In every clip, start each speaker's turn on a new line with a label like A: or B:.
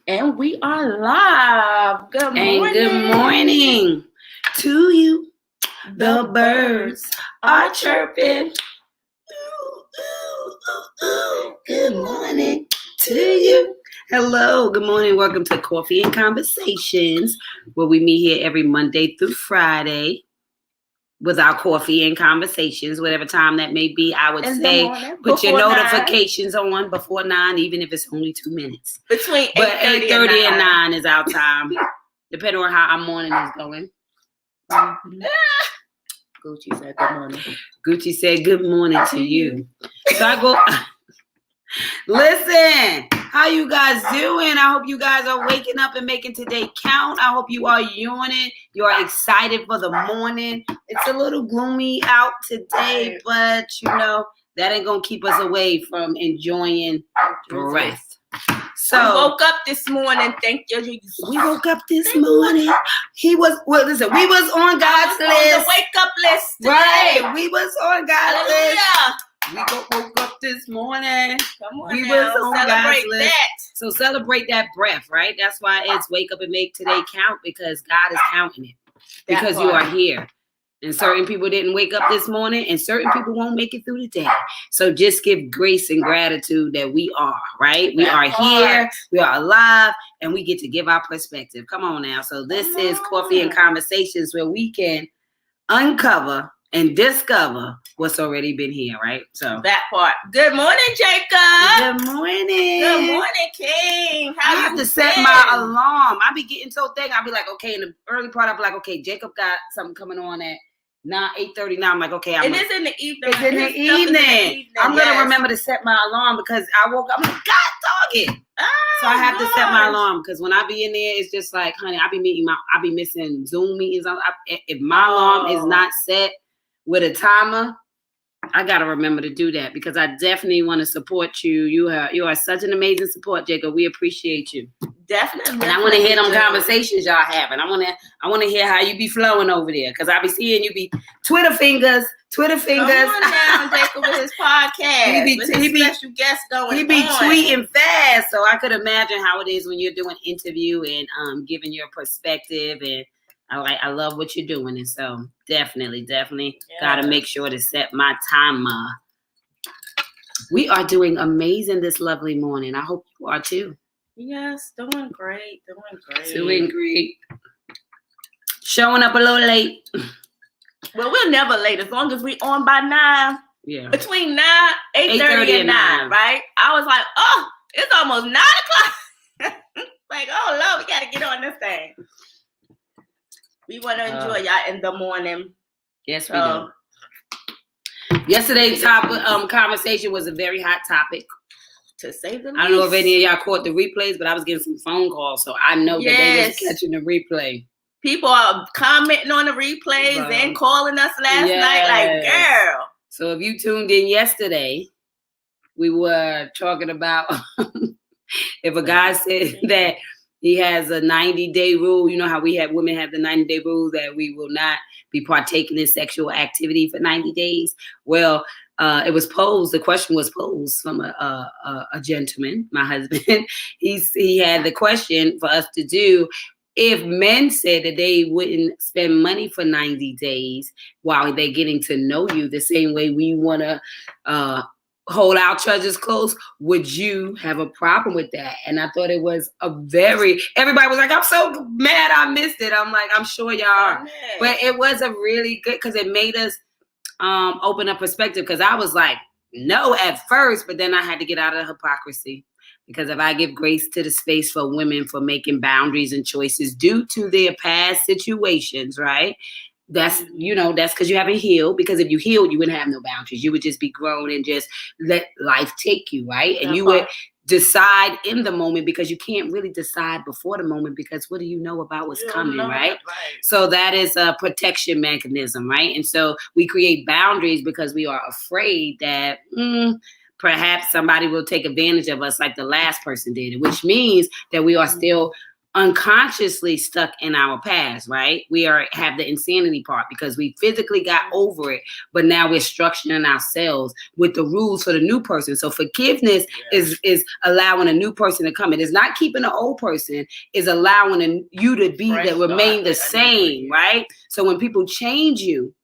A: And we are live. Good morning.
B: And good morning to you. The birds are chirping. Good morning to you. Hello, good morning. Welcome to Coffee and Conversations, where we meet here every Monday through Friday with our coffee and conversations, whatever time that may be. I would say put your notifications on before 9, even if it's only 2 minutes.
A: Between
B: 8:30 and 9 is our time, depending on how our morning is going.
A: Gucci said good morning.
B: Gucci said good morning to you. So I go, listen, how you guys doing? I hope you guys are waking up and making today count. I hope you are yawning. You are excited for the morning. It's a little gloomy out today, but you know, that ain't going to keep us away from enjoying breath. So
A: we woke up this morning. Thank you.
B: We woke up this morning. We was on God's list.
A: On the wake up list today.
B: Right. We was on God's list. We woke up this morning.
A: Come on, we was on God's list.
B: So celebrate that breath, right? That's why it's wake up and make today count, because God is counting it. Because you are here. And certain people didn't wake up this morning, and certain people won't make it through the day. So just give grace and gratitude that we are, right? We are here, we are alive, and we get to give our perspective. Come on now. So this is Coffee and Conversations, where we can uncover and discover what's already been here, right? So
A: that part. Good morning, Jacob.
B: Good morning.
A: Good morning, King. How
B: I have to set my alarm. I be getting so thick. I'll be like, okay, in the early part, I'll be like, okay, Jacob got something coming on at 8:30 now. I'm like, okay,
A: it is in the evening.
B: It's in the evening. I'm gonna remember to set my alarm, because I woke up, I'm like, God dog it. So I have to set my alarm, because when I be in there, it's just like, honey, I be missing Zoom meetings. If my alarm is not set with a timer, I gotta remember to do that, because I definitely want to support you. You are such an amazing support, Jacob. We appreciate you.
A: Definitely.
B: And I want to hear them conversations y'all having. I want to hear how you be flowing over there, because I be seeing you be Twitter fingers. Come on
A: down, Jacob, with his podcast. He be special guest going.
B: He be tweeting fast, so I could imagine how it is when you're doing interview and giving your perspective. And I love what you're doing, and so definitely gotta make sure to set my timer. We are doing amazing this lovely morning. I hope you are too.
A: Yes, doing great.
B: Showing up a little late.
A: Well, we're never late as long as we on by 9.
B: Yeah.
A: Between 8:30 and 9, right? I was like, oh, it's almost 9 o'clock. Like, oh Lord, we gotta get on this thing. We want to enjoy y'all in the morning.
B: Yes, we do. Yesterday's conversation was a very hot topic.
A: To say the least.
B: I don't know if any of y'all caught the replays, but I was getting some phone calls, so I know that they was catching the replay.
A: People are commenting on the replays and calling us last night, like, girl.
B: So if you tuned in yesterday, we were talking about if a guy said that he has a 90-day rule. You know how women have the 90-day rule that we will not be partaking in sexual activity for 90 days. Well, the question was posed from a gentleman, my husband. He had the question for us to do. If men said that they wouldn't spend money for 90 days while they're getting to know you the same way we want to hold our treasures close, would you have a problem with that? And I thought it was everybody was like, I'm so mad I missed it. I'm like, I'm sure y'all are. But it was a really good, because it made us open up perspective, because I was like, no at first, but then I had to get out of the hypocrisy. Because if I give grace to the space for women for making boundaries and choices due to their past situations, right? That's because you haven't healed. Because if you healed, you wouldn't have no boundaries. You would just be grown and just let life take you, right? And you would decide in the moment, because you can't really decide before the moment, because what do you know about what's coming, right? So that is a protection mechanism, right? And so we create boundaries because we are afraid that perhaps somebody will take advantage of us like the last person did, which means that we are still unconsciously stuck in our past, right? We have the insanity part because we physically got over it, but now we're structuring ourselves with the rules for the new person. So forgiveness is allowing a new person to come in. It's not keeping the old person, is allowing you to be that remain the same, right? So when people change you,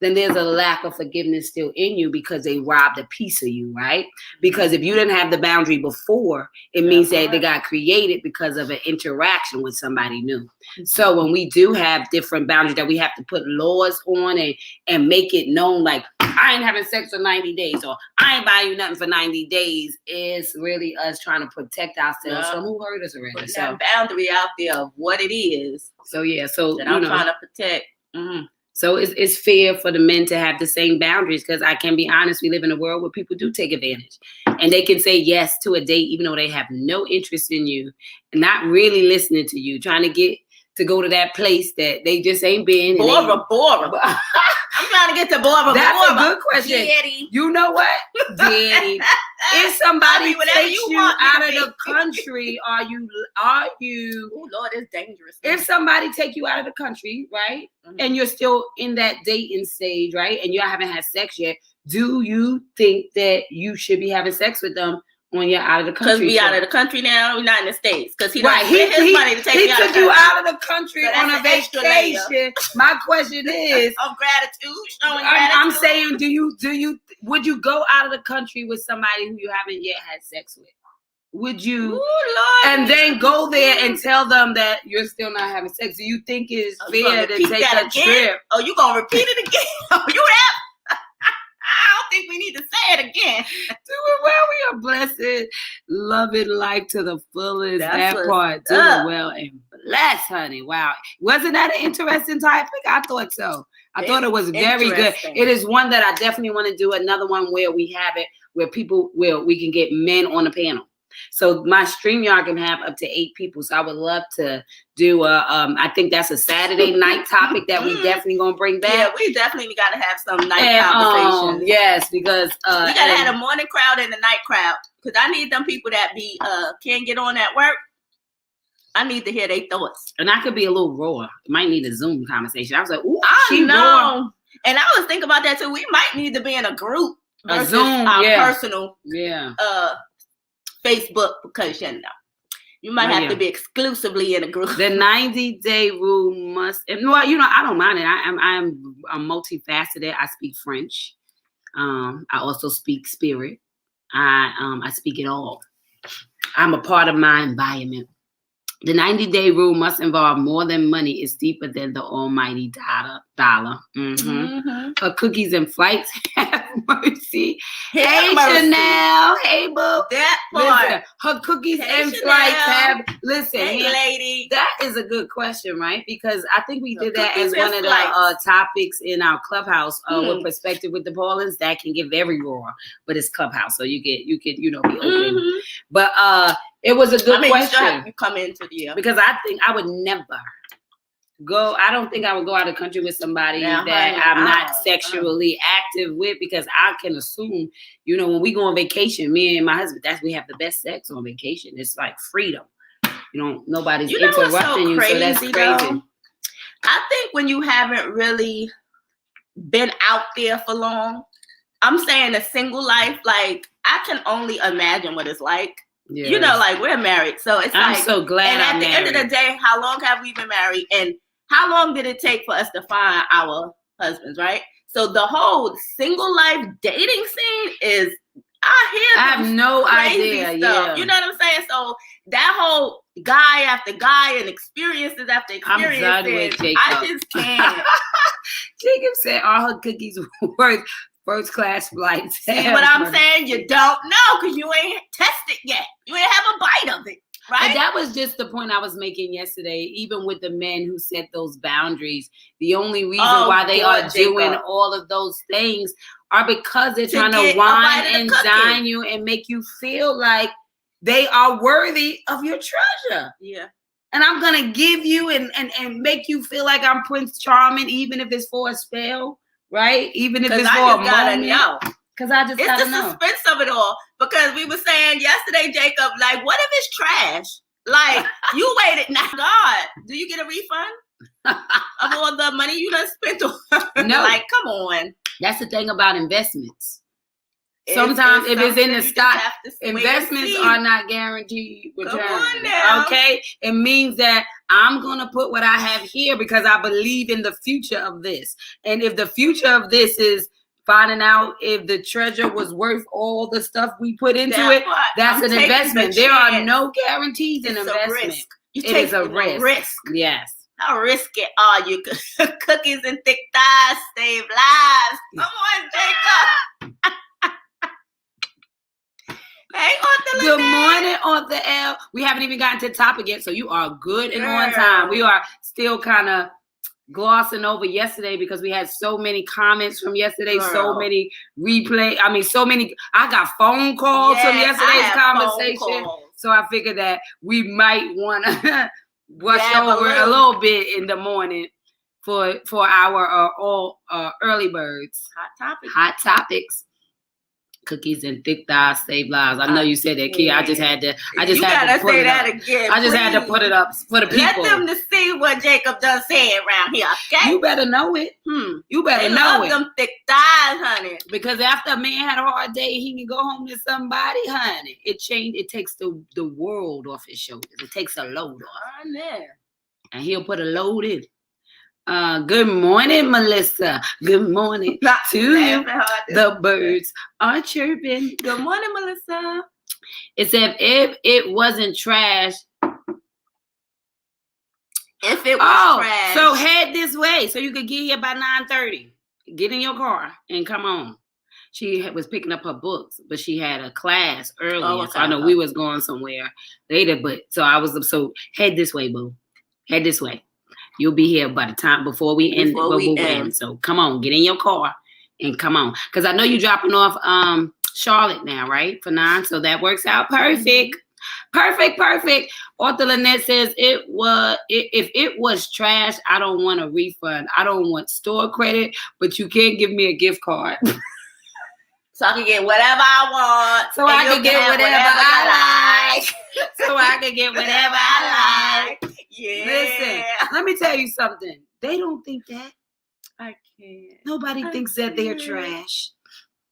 B: then there's a lack of forgiveness still in you because they robbed a piece of you, right? Because if you didn't have the boundary before, it means that they got created because of an interaction with somebody new. Mm-hmm. So when we do have different boundaries that we have to put laws on and make it known, like, I ain't having sex for 90 days or I ain't buying you nothing for 90 days, is really us trying to protect ourselves from who hurt us already.
A: Putting that boundary out there of what it is.
B: So, yeah. So,
A: that I'm trying to protect.
B: Mm-hmm. So it's fair for the men to have the same boundaries because I can be honest, we live in a world where people do take advantage. And they can say yes to a date even though they have no interest in you and not really listening to you, trying to get to go to that place that they just ain't been.
A: Bora Bora. I'm trying to get to Bora Bora.
B: That's a good question.
A: Daddy.
B: You know what? Daddy. If somebody takes you out of the country, are you? Oh
A: Lord, it's dangerous.
B: If somebody take you out of the country, right, and you're still in that dating stage, right, and you haven't had sex yet, do you think that you should be having sex with them when you're out of the country?
A: Because we out of the country now, we're not in the States. Because he doesn't get his money to take you out of the country. He took you
B: out of the country on a vacation. My question is,
A: of gratitude, showing
B: gratitude. I'm saying, would you go out of the country with somebody who you haven't yet had sex with? Would you?
A: Ooh, Lord.
B: And then go there and tell them that you're still not having sex? Do you think it's fair to take a trip?
A: Oh, you gonna repeat it again? Oh, you have? I don't think we need to say it again.
B: Do it well. We are blessed, loving life to the fullest. That part. Do it well and bless, honey. Wow. Wasn't that an interesting topic? I thought so. I thought it was very good. It is one that I definitely want to do. Another one where we have it, where we can get men on the panel. So my StreamYard can have up to 8 people. So I would love to do I think that's a Saturday night topic that we definitely gonna bring back.
A: Yeah, we definitely gotta have some night conversations.
B: Yes, because
A: we gotta have a morning crowd and a night crowd. Because I need them people that can't get on at work. I need to hear their thoughts.
B: And I could be a little raw. Might need a Zoom conversation. I was like, ooh,
A: I know. Raw. And I was thinking about that too. We might need to be in a group versus
B: Zoom,
A: our personal Facebook, because you might have to be exclusively in a group.
B: The 90-day rule must, well, I don't mind it. I'm multifaceted. I speak French. I also speak spirit. I speak it all. I'm a part of my environment. The 90-day rule must involve more than money. It's deeper than the almighty dollar. Her cookies and flights. Have mercy. Hey, Chanel. Hey, boo.
A: That part.
B: Listen, her cookies and flights have. Listen,
A: hey, lady.
B: That is a good question, right? Because I think we did that as one of the topics in our Clubhouse with Perspective with the Paulins. That can get very raw, but it's Clubhouse, so you could be open. But it was a good question.
A: Sure you come into
B: because I think I would never go. I don't think I would go out of the country with somebody that I'm not sexually active with, because I can assume, when we go on vacation, me and my husband, we have the best sex on vacation. It's like freedom. Nobody's interrupting you, so that's crazy.
A: Though? I think when you haven't really been out there for long, I'm saying a single life, like I can only imagine what it's like. Yes. Like we're married, so it's
B: I'm so glad.
A: And at the end of the day, how long have we been married, and how long did it take for us to find our husbands, right? So the whole single life dating scene is, I
B: have no idea.
A: Stuff.
B: Yeah,
A: you know what I'm saying? So that whole guy after guy and experiences after experiences,
B: I'm done with Jacob.
A: I just can't.
B: Jacob said all her cookies were worth first class flights.
A: See what I'm saying? You don't know because you ain't tested yet. You ain't have a bite of it, right?
B: And that was just the point I was making yesterday. Even with the men who set those boundaries, the only reason why they are doing all of those things are because they're trying to wine and dine you and make you feel like they are worthy of your treasure.
A: Yeah.
B: And I'm gonna give you and make you feel like I'm Prince Charming, even if it's for a spell. Right? Even if it's for a moment. Because I just gotta know.
A: It's the suspense of it all. Because we were saying yesterday, Jacob, like, what if it's trash? Like, you waited. Now, God, do you get a refund of all the money you done spent on?
B: No.
A: Like, come on.
B: That's the thing about investments. Sometimes if it's in the stock, investments are not guaranteed return.
A: Come on now.
B: Okay? It means that I'm going to put what I have here because I believe in the future of this. And if the future of this is finding out if the treasure was worth all the stuff we put into it, that's an investment. There are no guarantees in investment.
A: It
B: is a risk. Yes.
A: How risky are you? Cookies and thick thighs save lives. Come on, Jacob. Hey, Author
B: Good
A: Lynette.
B: morning, Author L. We haven't even gotten to the topic yet, so you are good and on
A: Girl.
B: time. We are still kind of glossing over yesterday because we had so many comments from yesterday, so
A: Girl.
B: many replay. I mean, so many. I got phone calls from
A: Yes,
B: yesterday's
A: I have
B: conversation.
A: phone calls.
B: So I figured that we might want to brush
A: Dab a
B: over a
A: little.
B: little bit in the morning for our early birds. Hot topics. Cookies and thick thighs save lives. I know you said that, Kia. I just had to.
A: You gotta say that again.
B: I just had to put it up for the people.
A: Let them to see what Jacob done said around here. Okay.
B: You better know it. You better
A: They
B: know
A: love
B: it.
A: them thick thighs, honey.
B: Because after a man had a hard day, he can go home to somebody, honey. It takes the world off his shoulders. It takes a load off. And he'll put a load in. Good morning, Melissa. Good morning to you. The birds are chirping.
A: Good morning, Melissa.
B: It said if it wasn't trash.
A: If it was trash.
B: So head this way so you could get here by 9:30. Get in your car and come on. She was picking up her books, but she had a class earlier.
A: Oh, okay.
B: So I know we was going somewhere later, but so head this way, boo. Head this way. You'll be here by the time before we end. So come on, get in your car and come on. Because I know you're dropping off Charlotte now, right? For 9. So that works out perfect. Perfect. Author Lynette says if it was trash, I don't want a refund. I don't want store credit, but you can't give me a gift card.
A: So I can get whatever I want.
B: So I can get whatever I like. So I can get whatever I like.
A: Yeah.
B: Listen, let me tell you something. They don't think that.
A: I can't.
B: Nobody thinks that they're trash.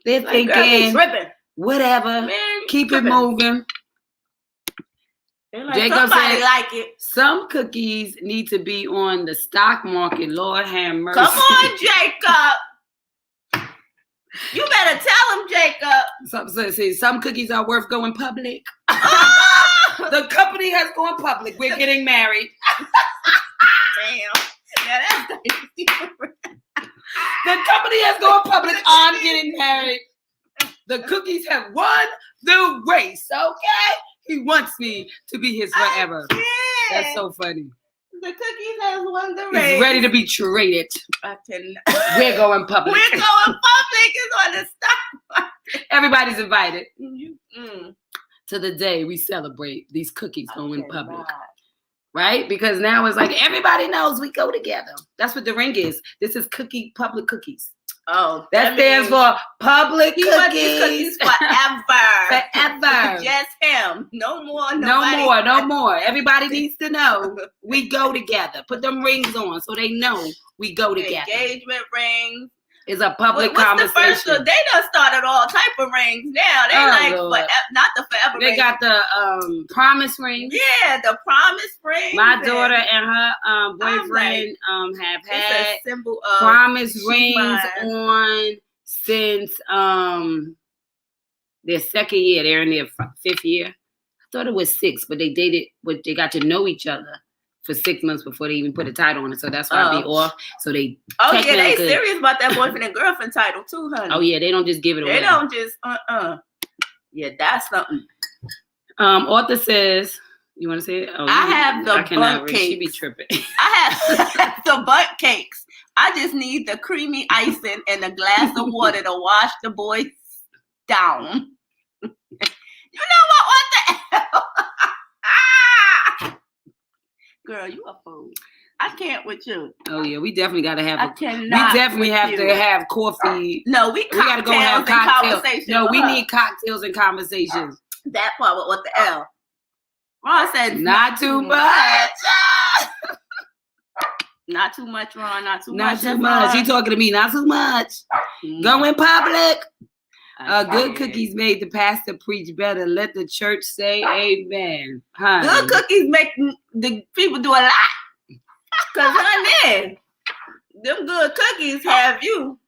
B: They're
A: Like,
B: thinking
A: girl, tripping.
B: whatever.
A: Man,
B: Keep
A: tripping.
B: it moving.
A: Like,
B: Jacob
A: somebody
B: said,
A: like it.
B: some cookies need to be on the stock market. Lord have mercy.
A: Come on, Jacob. You better tell him, Jacob.
B: Some cookies are worth going public. The company has gone public. We're getting married.
A: Damn. Now that's
B: The company has gone public. I'm getting married. The cookies have won the race. Okay? He wants me to be his forever. That's so funny.
A: The cookies has won the race.
B: He's ready to be traded.
A: I cannot.
B: We're going public.
A: We're going public. It's on the stock.
B: Everybody's invited
A: Mm.
B: to the day we celebrate these cookies going public. Right? Because now it's like everybody knows we go together. That's what the ring is. This is public cookies.
A: Oh,
B: that stands for public
A: he
B: cookies.
A: Wants these cookies forever.
B: Forever.
A: Just him. No more.
B: No more. Everybody needs to know we go together. Put them rings on so they know we go together.
A: Engagement rings.
B: It's a public
A: What's
B: conversation.
A: The first, they done started all type of rings now. They not the forever
B: They
A: ring.
B: got the promise ring.
A: Yeah, the promise ring.
B: My daughter and her boyfriend have had
A: a symbol of
B: promise rings on since their second year. They're in their 5th year. I thought it was 6, but they dated, but they got to know each other for 6 months before they even put a title on it. So that's why I be off. So they
A: they serious about that boyfriend and girlfriend title too, honey.
B: Oh yeah, they don't just give it away.
A: They don't just Yeah, that's something.
B: Author says, you want to say it? Oh,
A: I have the bunt cakes.
B: She be tripping.
A: I have the bunt cakes. I just need the creamy icing and a glass of water to wash the boys down. You know what the hell? Girl, you a fool. I can't with you.
B: Oh yeah, we definitely gotta have.
A: I cannot.
B: We definitely have to have coffee.
A: No, we gotta go have cocktails.
B: No, we need cocktails and conversations.
A: That part with what the L. Ron said,
B: not too much.
A: Not too much, Ron. Not too
B: Not
A: much.
B: too much. You talking to me? Not too much. Go in public. Good cookies made the pastor preach better. Let the church say amen. Honey.
A: Good cookies make the people do a lot. Because, honey, them good cookies have you.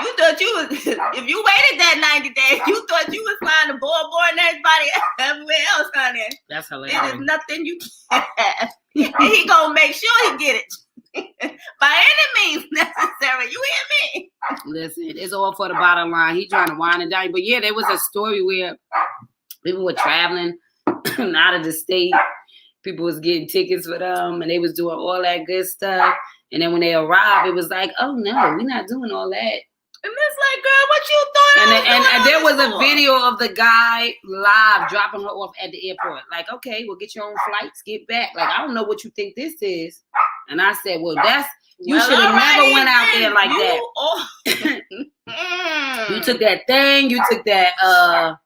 A: You thought you was, if you waited that 90 days, you thought you was flying the boy and everybody everywhere else, honey.
B: That's hilarious.
A: It is nothing you can have. And he gonna make sure he get it. By any means necessary. You hear me?
B: Listen, it's all for the bottom line. He trying to wind it down. But yeah, there was a story where people were traveling out of the state. People was getting tickets for them, and they was doing all that good stuff. And then when they arrived, it was like, oh no, we're not doing all that.
A: And it's like, girl, what you thought?
B: And there was a video of the guy live dropping her off at the airport. Like, okay, well, get your own flights, get back. Like, I don't know what you think this is. And I said, well, you should have never went out there like that. You took that thing. You took that.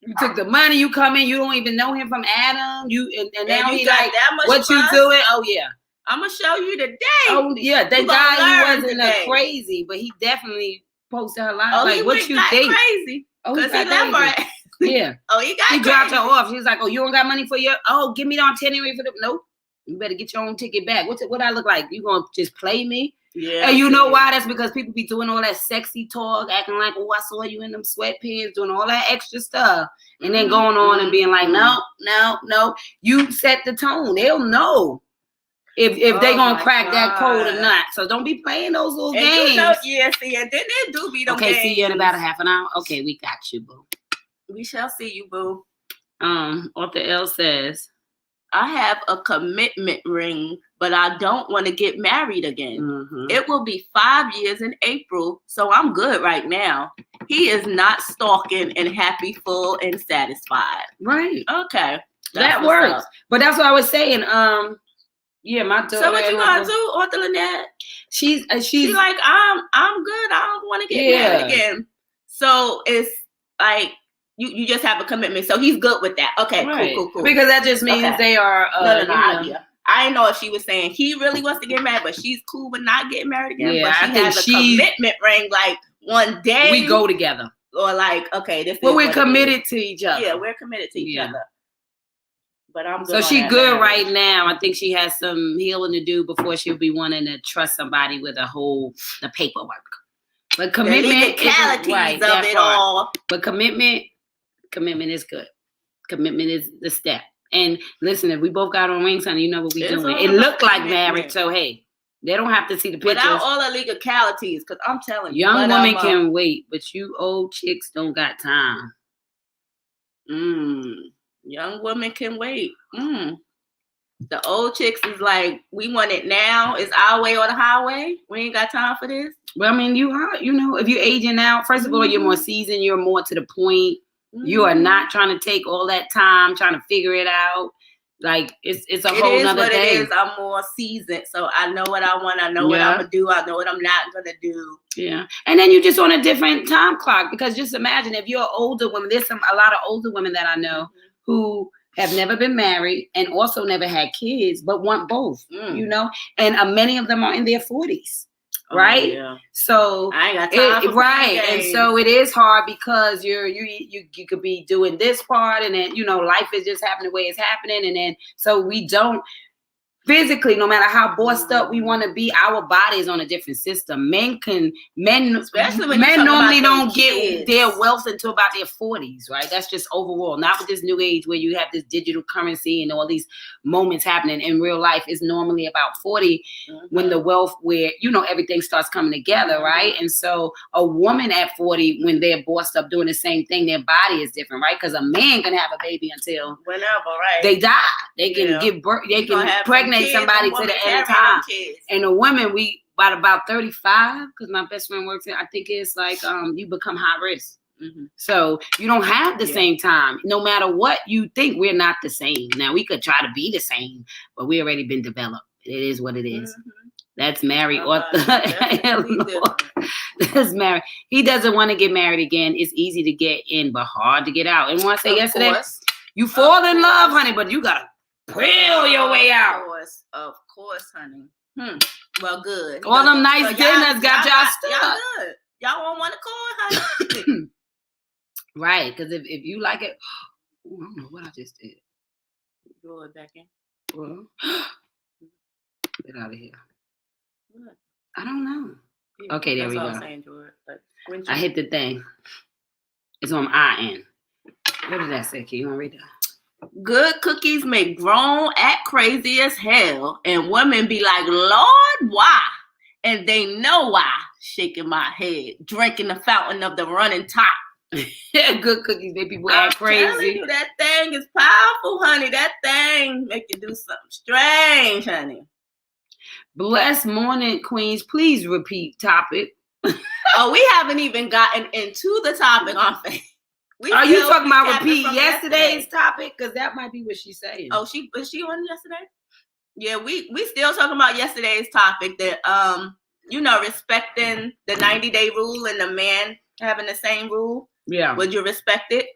B: You took the money. You come in. You don't even know him from Adam. And now he like, what you doing? Oh yeah.
A: I'm gonna show you today.
B: Oh yeah, that guy, he wasn't crazy, but he definitely posted her live. Like, what you think?
A: Crazy.
B: Oh, he
A: got
B: left her. Yeah.
A: Oh, he
B: dropped her off. She was like, "Oh, you don't got money for your? Oh, give me the itinerary for the. Nope. You better get your own ticket back. What I look like? You gonna just play me?
A: Yeah.
B: And you know why? That's because people be doing all that sexy talk, acting like, oh, I saw you in them sweatpants, doing all that extra stuff, and then going on and being like, no. You set the tone. They'll know. If they gonna crack that code or not. So don't be playing those little games.
A: Yeah, see, and then they do be them
B: Okay,
A: games.
B: see you in about a half an hour. Okay, we got you, boo.
A: We shall see you, boo.
B: Author L says,
A: I have a commitment ring, but I don't want to get married again.
B: Mm-hmm.
A: It will be 5 years in April, so I'm good right now. He is not stalking and happy, full, and satisfied.
B: Right.
A: Okay.
B: That works. But that's what I was saying. Yeah, my daughter.
A: So what you gonna do, Author Lynette?
B: She's
A: like, I'm good. I don't want to get married again. So it's like you just have a commitment. So he's good with that. Okay, right. Cool.
B: Because that just means they are.
A: No. I didn't know if she was saying he really wants to get married, but she's cool with not getting married again.
B: Yeah,
A: but she has a commitment ring. Like one day
B: we go together,
A: or like okay, this.
B: Well, we're committed to each other.
A: Yeah, we're committed to each other. But I'm good.
B: So she good right now. I think she has some healing to do before she'll be wanting to trust somebody with the paperwork. But commitment is right,
A: of it all.
B: But commitment is good. Commitment is the step. And listen, if we both got on rings, honey, you know what we doing. It looked like marriage, so hey, they don't have to see the pictures.
A: Without all the legalities, because I'm telling you,
B: young women can wait, but you old chicks don't got time.
A: Young women can wait. The old chicks is like, we want it now. It's our way or the highway. We ain't got time for this.
B: Well, I mean, you are, if you're aging out, first of all, you're more seasoned. You're more to the point. You are not trying to take all that time trying to figure it out. Like it's a whole nother thing.
A: It is. I'm more seasoned, so I know what I want. I know what I'm gonna do. I know what I'm not gonna do.
B: Yeah, and then you're just on a different time clock because just imagine if you're an older woman. There's a lot of older women that I know who have never been married and also never had kids, but want both. And many of them are in their 40s. Right, so
A: I ain't got time for
B: and so it is hard because you could be doing this part, and then life is just happening the way it's happening, and then so we don't physically, no matter how bossed up we want to be, our body is on a different system. Men normally don't get their wealth until about their 40s, right? That's just overall. Not with this new age where you have this digital currency and all these moments happening in real life. Is normally about 40 when the wealth where, everything starts coming together, right? And so a woman at 40, when they're bossed up doing the same thing, their body is different, right? Because a man can have a baby until
A: whenever, right?
B: They die. They can give birth. They can pregnate somebody to the end of time. And a woman, we about 35, because my best friend works in, I think it's like you become high risk. So you don't have the same time. No matter what you think, we're not the same. Now we could try to be the same, but we already been developed. It is what it is. That's Mary Eleanor. That's Mary. He doesn't want to get married again. It's easy to get in, but hard to get out. And what I say yesterday, You fall in love, honey, but you gotta peel your way out.
A: Of course, honey. Well, good.
B: All them nice dinners got y'all stuck.
A: Y'all good. Y'all won't want to call, honey.
B: Right, because if you like it, I don't know what I just did.
A: Roll it back in.
B: Well, get out of here.
A: What?
B: I don't know. Okay, there we go. I hit the thing. It's on IN. What did that say? Can you want to read that?
A: Good cookies make grown act crazy as hell, and women be like, Lord, why? And they know why. Shaking my head, drinking the fountain of the running top.
B: Good cookies make people act crazy.
A: I'm telling you, that thing is powerful, honey. That thing make you do something strange, honey.
B: Blessed morning, queens. Please repeat topic.
A: Oh, we haven't even gotten into the topic on Facebook.
B: Are you talking about repeat yesterday's topic? Because that might be what she's saying.
A: Oh, was she on yesterday? Yeah, we still talking about yesterday's topic that respecting the 90-day rule and the man having the same rule.
B: Yeah.
A: Would you respect it?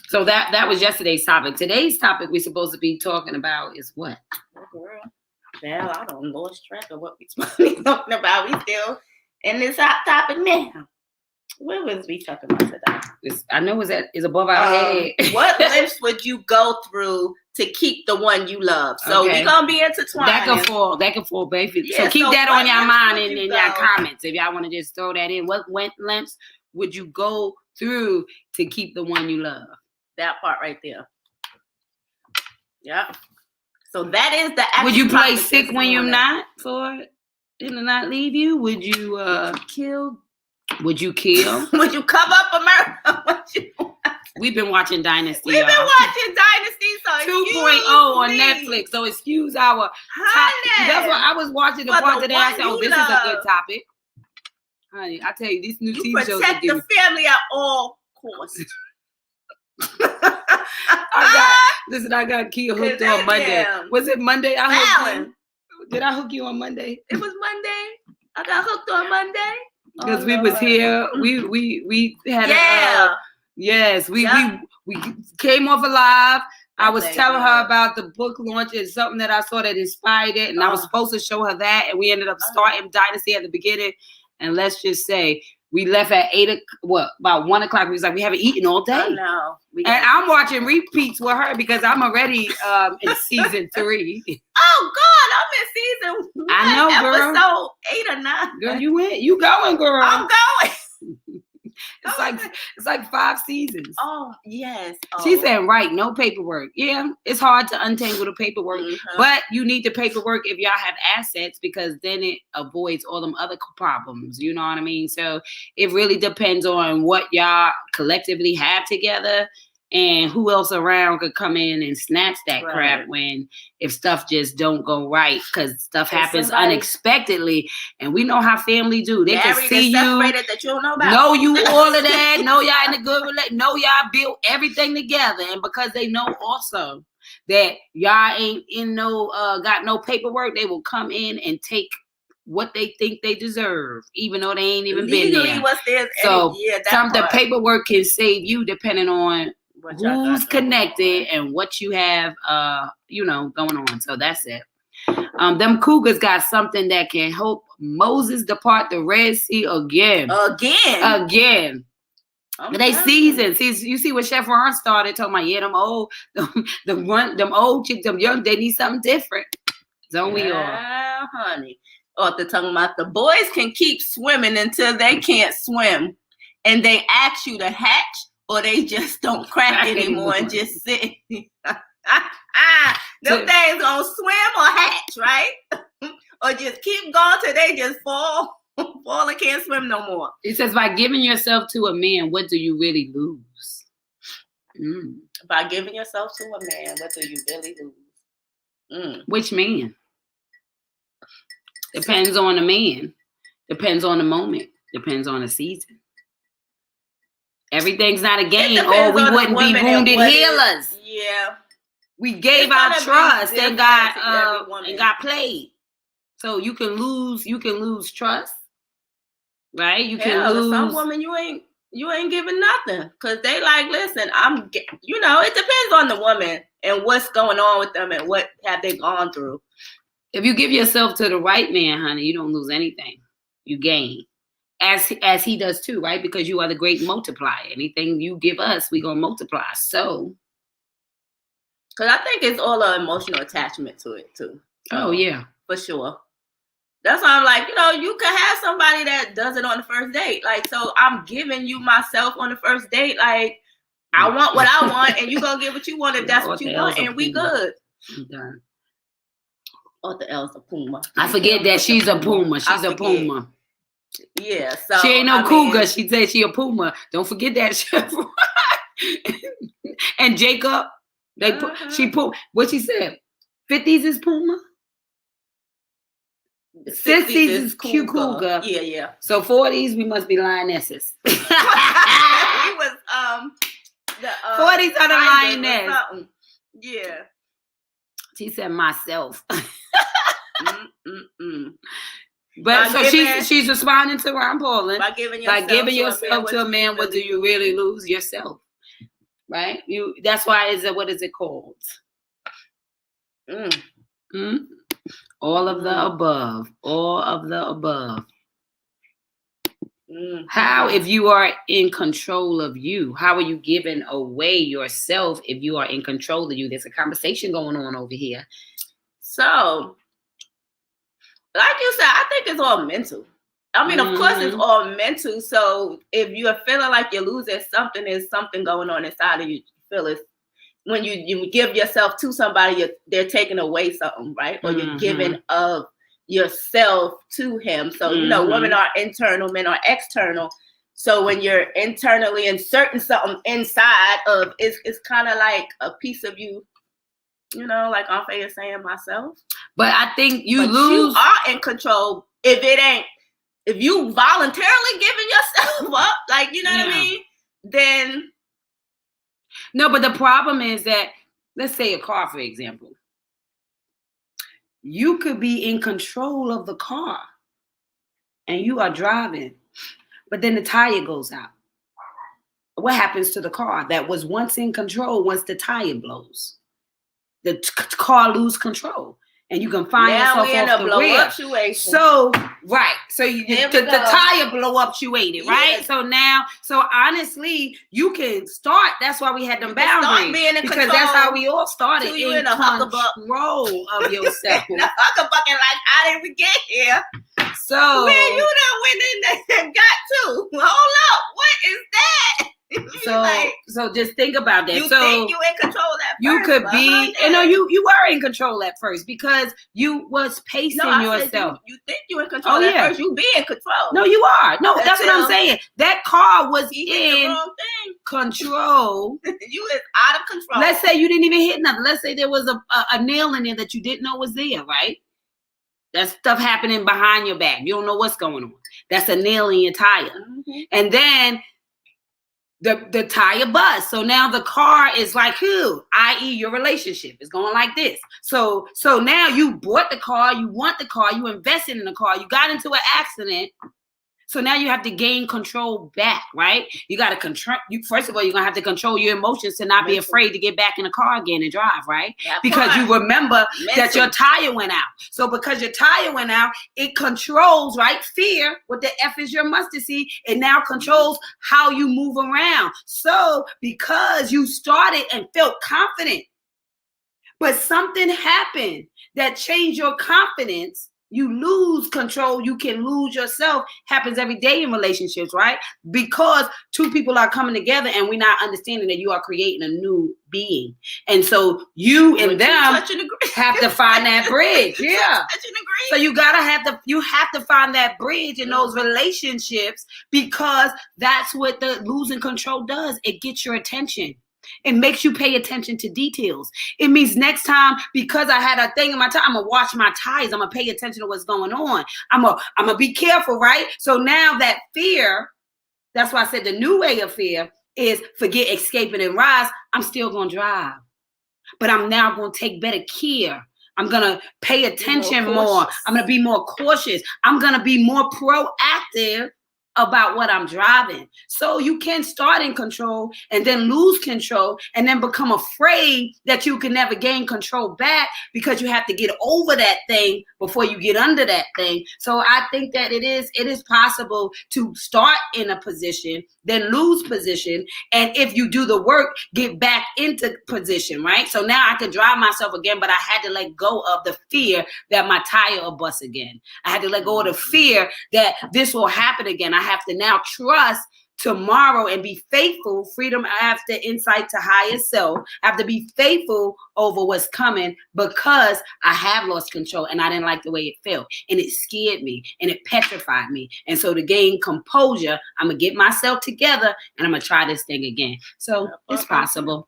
B: So that was yesterday's topic. Today's topic we're supposed to be talking about is what?
A: Oh, girl. Well, I don't lose track of what we're supposed to be talking about. We still in this hot topic now. What was we talking about today?
B: I know it's above our head.
A: What lengths would you go through to keep the one you love? So we're gonna be intertwined.
B: That can fall both. Yeah, so keep that on your mind and in your comments if y'all want to just throw that in. What lengths would you go through to keep the one you love?
A: That part right there. Yeah. So that is the.
B: Would you play sick when you're not for it to not leave you? Would you
A: kill?
B: Would you kill?
A: Would you cover up America?
B: We've been watching Dynasty.
A: We've been watching Dynasty, so
B: 2.0 on Netflix. So excuse our
A: honey.
B: That's what I was watching the part today. I said, "Oh, this is a good topic." Honey, I tell you, these new TV shows
A: protect the family at all costs.
B: I got Kia hooked on Monday. Was it Monday? Did I hook you on Monday?
A: It was Monday. I got hooked on Monday.
B: Because we was here. We had we came off alive. I was telling her about the book launch and something that I saw that inspired it, and I was supposed to show her that, and we ended up starting Dynasty at the beginning. And let's just say we left at about 1 o'clock. We was like, we haven't eaten all day.
A: I know.
B: And I'm watching repeats with her because I'm already in season 3.
A: Oh God, I'm in season 1.
B: I know, girl.
A: Episode 8 or 9.
B: Girl, you going, girl?
A: I'm going.
B: It's like 5 seasons.
A: Oh yes.
B: She said, right, no paperwork. Yeah, it's hard to untangle the paperwork, but you need the paperwork if y'all have assets because then it avoids all them other problems. You know what I mean? So it really depends on what y'all collectively have together and who else around could come in and snatch that crap if stuff just don't go right because stuff happens unexpectedly. And we know how family do. They can see you.
A: That you don't know about.
B: Know you all of that. Know y'all in a good relationship. Know y'all built everything together. And because they know also that y'all ain't got no paperwork, they will come in and take what they think they deserve, even though they ain't even been there. So the paperwork can save you depending on who's connected and what you have going on. So that's it. Them cougars got something that can help Moses depart the Red Sea again. They seasoned. See, you see what Chef Ron started talking about. Them old chicks, them young, they need something different. Don't we all?
A: Honey. Or they're talking about the boys can keep swimming until they can't swim, and they ask you to hatch. Or they just don't crack anymore and just sit. Them things gonna swim or hatch, right? Or just keep going till they just fall and can't swim no more.
B: It says, by giving yourself to a man, what do you really lose?
A: By giving yourself to a man, what do you really lose?
B: Which man? Depends on the man. Depends on the moment. Depends on the season. Everything's not a game. Or we wouldn't be wounded healers.
A: Yeah.
B: We gave our trust and got played. So you can lose trust. Right? You can lose.
A: Some women you ain't you ain't giving nothing. Because they like, listen, it depends on the woman and what's going on with them and what have they gone through.
B: If you give yourself to the right man, honey, you don't lose anything. You gain. As he does too, right? Because you are the great multiplier. Anything you give us, we're going to multiply. So.
A: Because I think it's all an emotional attachment to it too.
B: Oh, yeah.
A: For sure. That's why I'm like, you can have somebody that does it on the first date. Like, so I'm giving you myself on the first date. Like, I want what I want, and you going to get what you want if that's what you want, and we good.
B: I'm done.
A: What the L's a Puma?
B: I forget that she's a Puma. She's a Puma.
A: Yeah, so
B: she ain't no cougar. She said she a Puma. Don't forget that. And Jacob, she put what she said. 50s is Puma. 60s is cougar.
A: Yeah.
B: So 40s we must be lionesses.
A: We was the
B: 40s are the lioness.
A: Yeah.
B: She said myself. But so she's responding to Ron Paulin
A: by giving
B: yourself to a man. What do you really lose? Yourself, right? That's why what is it called? All of the above. All of the above. How, if you are in control of you, how are you giving away yourself if you are in control of you? There's a conversation going on over here.
A: So, like you said, I think it's all mental. I mean, of course, it's all mental. So if you're feeling like you're losing something, there's something going on inside of you. You feel it. When you give yourself to somebody, they're taking away something, right? Or you're giving of yourself to him. So, women are internal, men are external. So when you're internally inserting something inside of, it's kind of like a piece of you, like Anfe is saying, myself.
B: But I think you
A: are in control if you voluntarily giving yourself up, like, what I mean? Then.
B: No, but the problem is that, let's say a car, for example. You could be in control of the car and you are driving, but then the tire goes out. What happens to the car that was once in control once the tire blows? The car lose control. And you can find yourself off the rear. So, right. So the tire blow uptuated, right? Yeah. So honestly, you can start. That's why we had them boundaries. Because that's how we all started. In control of yourself.
A: The huckabucking like, how did we get here?
B: So.
A: Where you done went in there and got to? Hold up. What is that?
B: So just think about that.
A: You think you in control at first?
B: You could be, you were in control at first because you was pacing yourself.
A: You think you in control at first? You be in control.
B: No, you are. No, that's what I'm saying. That car was in control.
A: You is out of control.
B: Let's say you didn't even hit nothing. Let's say there was a nail in there that you didn't know was there, right? That's stuff happening behind your back. You don't know what's going on. That's a nail in your tire. And then the tire bust. So now the car is like who? I.e. your relationship is going like this. So now you bought the car, you want the car, you invested in the car, you got into an accident. So now you have to gain control back, right? You got to control. First of all, you're going to have to control your emotions to not be afraid to get back in the car again and drive, right? Because you remember that your tire went out. So because your tire went out, it controls, right? Fear, what the F is your mustard seed, it now controls how you move around. So because you started and felt confident, but something happened that changed your confidence, you lose control. You can lose yourself. Happens every day in relationships, right? Because two people are coming together and we're not understanding that you are creating a new being. And so you and them have to find that bridge. Yeah. So you have to find that bridge in those relationships because that's what the losing control does. It gets your attention. It makes you pay attention to details. It means next time, because I had a thing in my tire, I'm going to watch my tires. I'm going to pay attention to what's going on. I'm going to be careful, right? So now that fear, that's why I said the new way of fear is forget escaping and rise. I'm still going to drive. But I'm now going to take better care. I'm going to pay attention more. I'm going to be more cautious. I'm going to be more proactive about what I'm driving. So you can start in control and then lose control and then become afraid that you can never gain control back because you have to get over that thing before you get under that thing. So I think that it is possible to start in a position, then lose position, and if you do the work, get back into position, right? So now I can drive myself again, but I had to let go of the fear that my tire will bust again. I had to let go of the fear that this will happen again. I have to now trust tomorrow and be faithful. Freedom after insight to higher self. I have to be faithful over what's coming because I have lost control and I didn't like the way it felt. And it scared me and it petrified me. And so to gain composure, I'm going to get myself together and I'm going to try this thing again. So it's possible.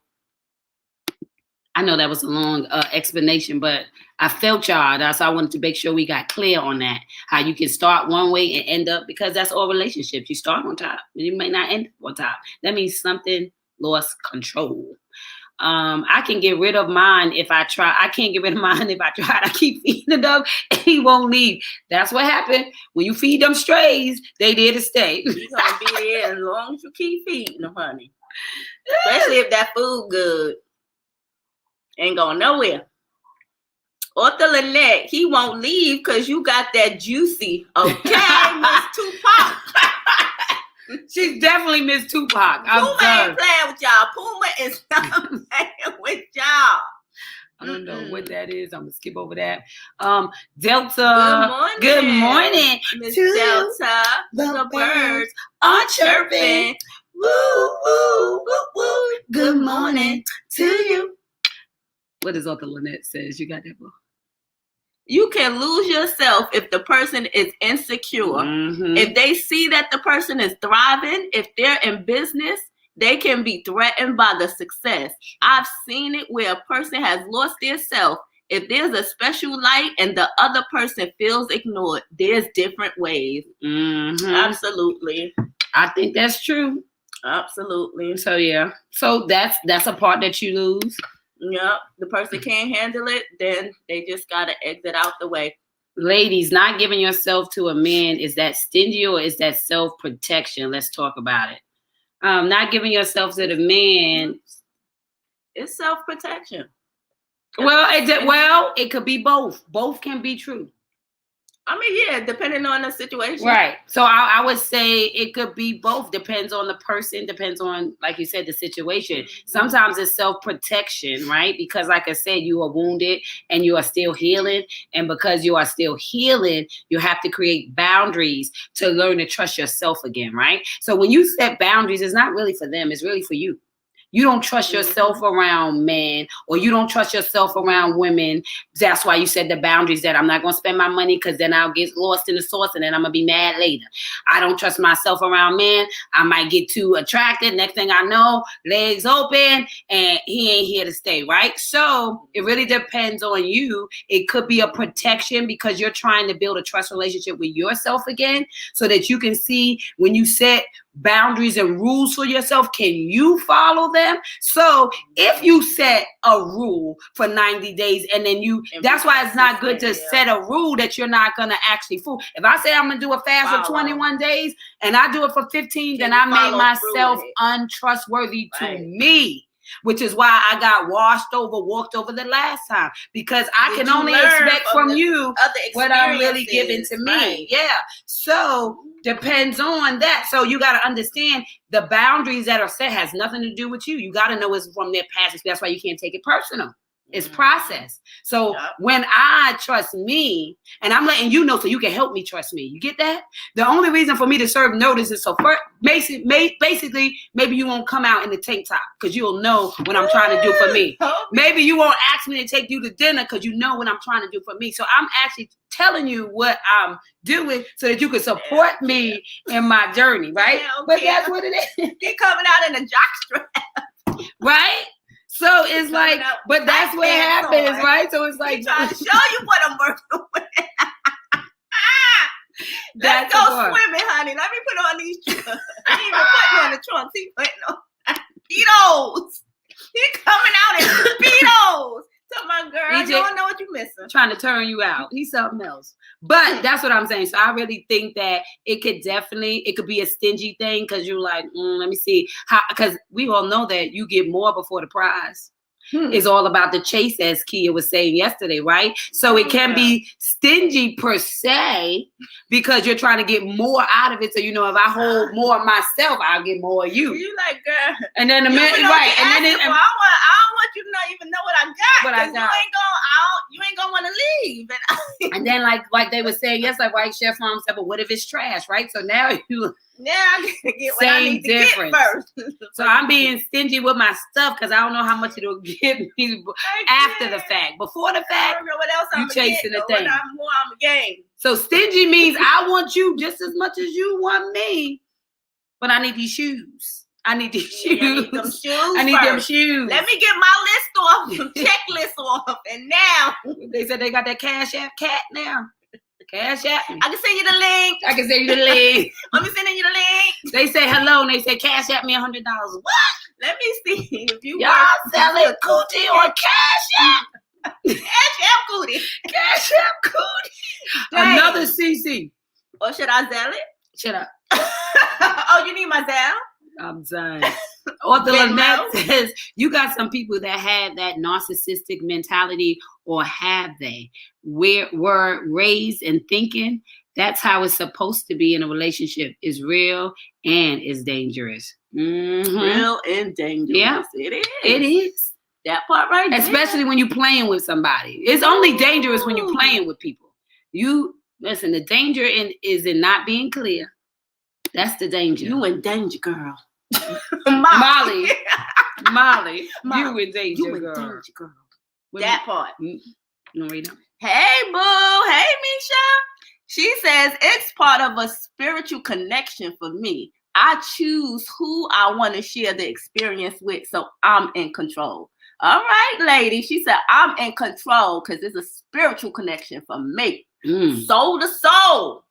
B: I know that was a long explanation, but I felt y'all. That's why I wanted to make sure we got clear on that. How you can start one way and end up, because that's all relationships. You start on top, and you may not end on top. That means something lost control. I can get rid of mine if I try. I can't get rid of mine if I try. I keep feeding it up, and he won't leave. That's what happened when you feed them strays. They there to stay.
A: He's gonna be there as long as you keep feeding them, honey. Especially if that food good. Ain't going nowhere. Author Lynette, he won't leave because you got that juicy. Okay, Miss Tupac.
B: She's definitely Miss Tupac.
A: Puma ain't playing with y'all. Puma is not playing with y'all.
B: I don't know what that is. I'm gonna skip over that. Delta. Good morning,
A: Miss Delta. The birds are chirping. Woo, woo, woo, woo.
B: Good morning to you. What does Author Lynette says? You got that book?
A: You can lose yourself if the person is insecure.
B: Mm-hmm.
A: If they see that the person is thriving, if they're in business, they can be threatened by the success. I've seen it where a person has lost their self. If there's a special light and the other person feels ignored, there's different ways.
B: Mm-hmm.
A: Absolutely.
B: I think that's true.
A: Absolutely.
B: So yeah. So that's a part that you lose.
A: Yep. The person can't handle it, then they just gotta exit out the way.
B: Ladies, not giving yourself to a man, is that stingy or is that self-protection? Let's talk about it. Not giving yourself to the man.
A: It's self-protection.
B: Well, it could be both. Both can be true.
A: I mean, yeah, depending on the situation.
B: Right. So I would say it could be both. Depends on the person. Depends on, like you said, the situation. Sometimes it's self-protection, right? Because like I said, you are wounded and you are still healing. And because you are still healing, you have to create boundaries to learn to trust yourself again, right? So when you set boundaries, it's not really for them. It's really for you. You don't trust yourself around men, or you don't trust yourself around women. That's why you set the boundaries that I'm not going to spend my money because then I'll get lost in the sauce and then I'm going to be mad later. I don't trust myself around men. I might get too attracted. Next thing I know, legs open and he ain't here to stay, right? So it really depends on you. It could be a protection because you're trying to build a trust relationship with yourself again so that you can see when you set boundaries and rules for yourself, can you follow them? So if you set a rule for 90 days and then that's why it's not good to set a rule that you're not going to actually fool. If I say I'm going to do a fast for 21 days and I do it for 15, then I made myself untrustworthy to me. Which is why I got walked over the last time, because I can only expect from you what I'm really giving to me. Right. Yeah. So depends on that. So you got to understand the boundaries that are set has nothing to do with you. You got to know it's from their past. That's why you can't take it personal. It's process. So when I trust me, and I'm letting you know so you can help me trust me. You get that? The only reason for me to serve notice is so first, basically, maybe you won't come out in the tank top because you'll know what I'm trying to do for me. Maybe you won't ask me to take you to dinner because you know what I'm trying to do for me. So I'm actually telling you what I'm doing so that you can support me in my journey, right? But that's what it is.
A: You're coming out in a jockstrap.
B: Right? So it's like, but that's what happens, right? So it's like,
A: trying to show you what I'm working with. Let's go swimming, honey. Let me put on these trunks. I ain't even putting on the trunks. He putting on Speedos. He coming out in Speedos. So my girl, you don't know what you missing.
B: Trying to turn you out. He's something else. But that's what I'm saying. So I really think that it could be a stingy thing because you're like, let me see how, because we all know that you get more before the prize. It's all about the chase, as Kia was saying yesterday, right? So it can be stingy per se because you're trying to get more out of it. So, if I hold more of myself, I'll get more of you.
A: You like, girl.
B: And then the minute, right? And then
A: I don't want you to not even know what I got.
B: What I got.
A: You ain't gonna want to leave.
B: And then, like they were saying, yes, like White Chef Mom said, but what if it's trash, right? So now you.
A: Now I gotta get what I need to get first.
B: So I'm being stingy with my stuff because I don't know how much it'll give me after the fact. Before the fact,
A: I don't know what else
B: you chasing the thing.
A: I'm a game.
B: So stingy means I want you just as much as you want me, but I need these shoes. I need these shoes.
A: I need them shoes.
B: I need them shoes.
A: Let me get my list off, checklist off, and now
B: they said they got that Cash App cat now. Cash App me.
A: I can send you the link.
B: I can send you the link.
A: Let me send you the link.
B: They say hello and they say Cash App me $100. What?
A: Let me see if you
B: y'all selling cootie or Cash App.
A: Cash App cootie.
B: Cash App cootie. Dang. Another CC.
A: Or should I sell it?
B: Shut up.
A: Oh, you need my Zelle? I'm
B: done. Author Lynette says, you got some people that have that narcissistic mentality, or have they? Were raised and thinking that's how it's supposed to be in a relationship. Is real and is dangerous. Mm-hmm.
A: Real and dangerous.
B: Yeah,
A: it is.
B: It is.
A: That part right there.
B: Especially when you're playing with somebody. It's only dangerous when you're playing with people. Listen, the danger is in not being clear. That's the danger.
A: You in danger, girl.
B: Molly, you in danger, girl.
A: That part.
B: No, read them.
A: Hey, boo. Hey, Misha. She says, it's part of a spiritual connection for me. I choose who I want to share the experience with, so I'm in control. All right, lady. She said, I'm in control because it's a spiritual connection for me. Soul to soul.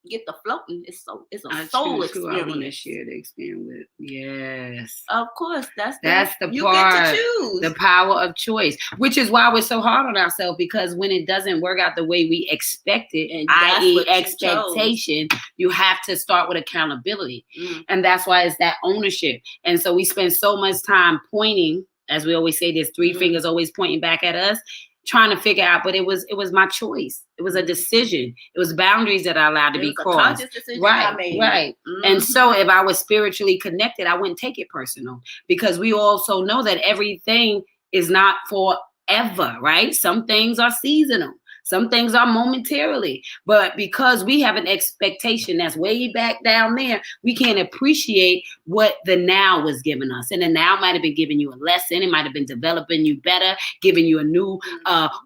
A: Get the floating. It's a soul experience.
B: I want to share the experience with. Yes.
A: Of course. That's
B: the
A: you
B: part.
A: Get to choose.
B: The power of choice, which is why we're so hard on ourselves, because when it doesn't work out the way we expect it, i.e. expectation, you have to start with accountability. And that's why it's that ownership. And so we spend so much time pointing, as we always say, there's three fingers always pointing back at us, trying to figure out, but it was my choice. It was a decision. It was boundaries that I allowed to be crossed.
A: A conscious decision I made.
B: Right. And so if I was spiritually connected, I wouldn't take it personal, because we also know that everything is not forever, right? Some things are seasonal. Some things are momentarily, but because we have an expectation that's way back down there, we can't appreciate what the now was giving us. And the now might have been giving you a lesson. It might have been developing you better, giving you a new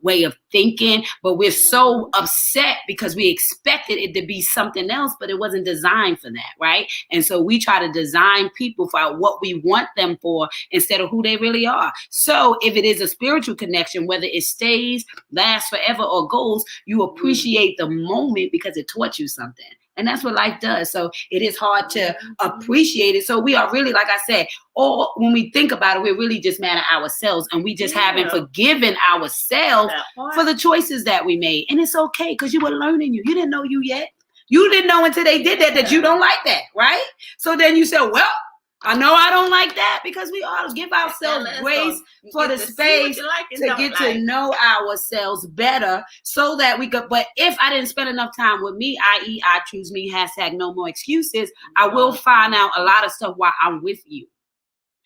B: way of thinking. But we're so upset because we expected it to be something else, but it wasn't designed for that, right? And so we try to design people for what we want them for instead of who they really are. So if it is a spiritual connection, whether it stays, lasts forever, or goals, you appreciate the moment because it taught you something. And that's what life does. So it is hard to appreciate it. So we are really, like I said, when we think about it, we're really just mad at ourselves, and we just haven't forgiven ourselves for the choices that we made. And it's okay, because you were learning. You didn't know you yet. You didn't know until they did that you don't like that, right? So then you said, well, I know I don't like that, because we all give ourselves grace for the space to get to know ourselves better, so that we could. But if I didn't spend enough time with me, i.e. I choose me, #no more excuses, I will find out a lot of stuff while I'm with you.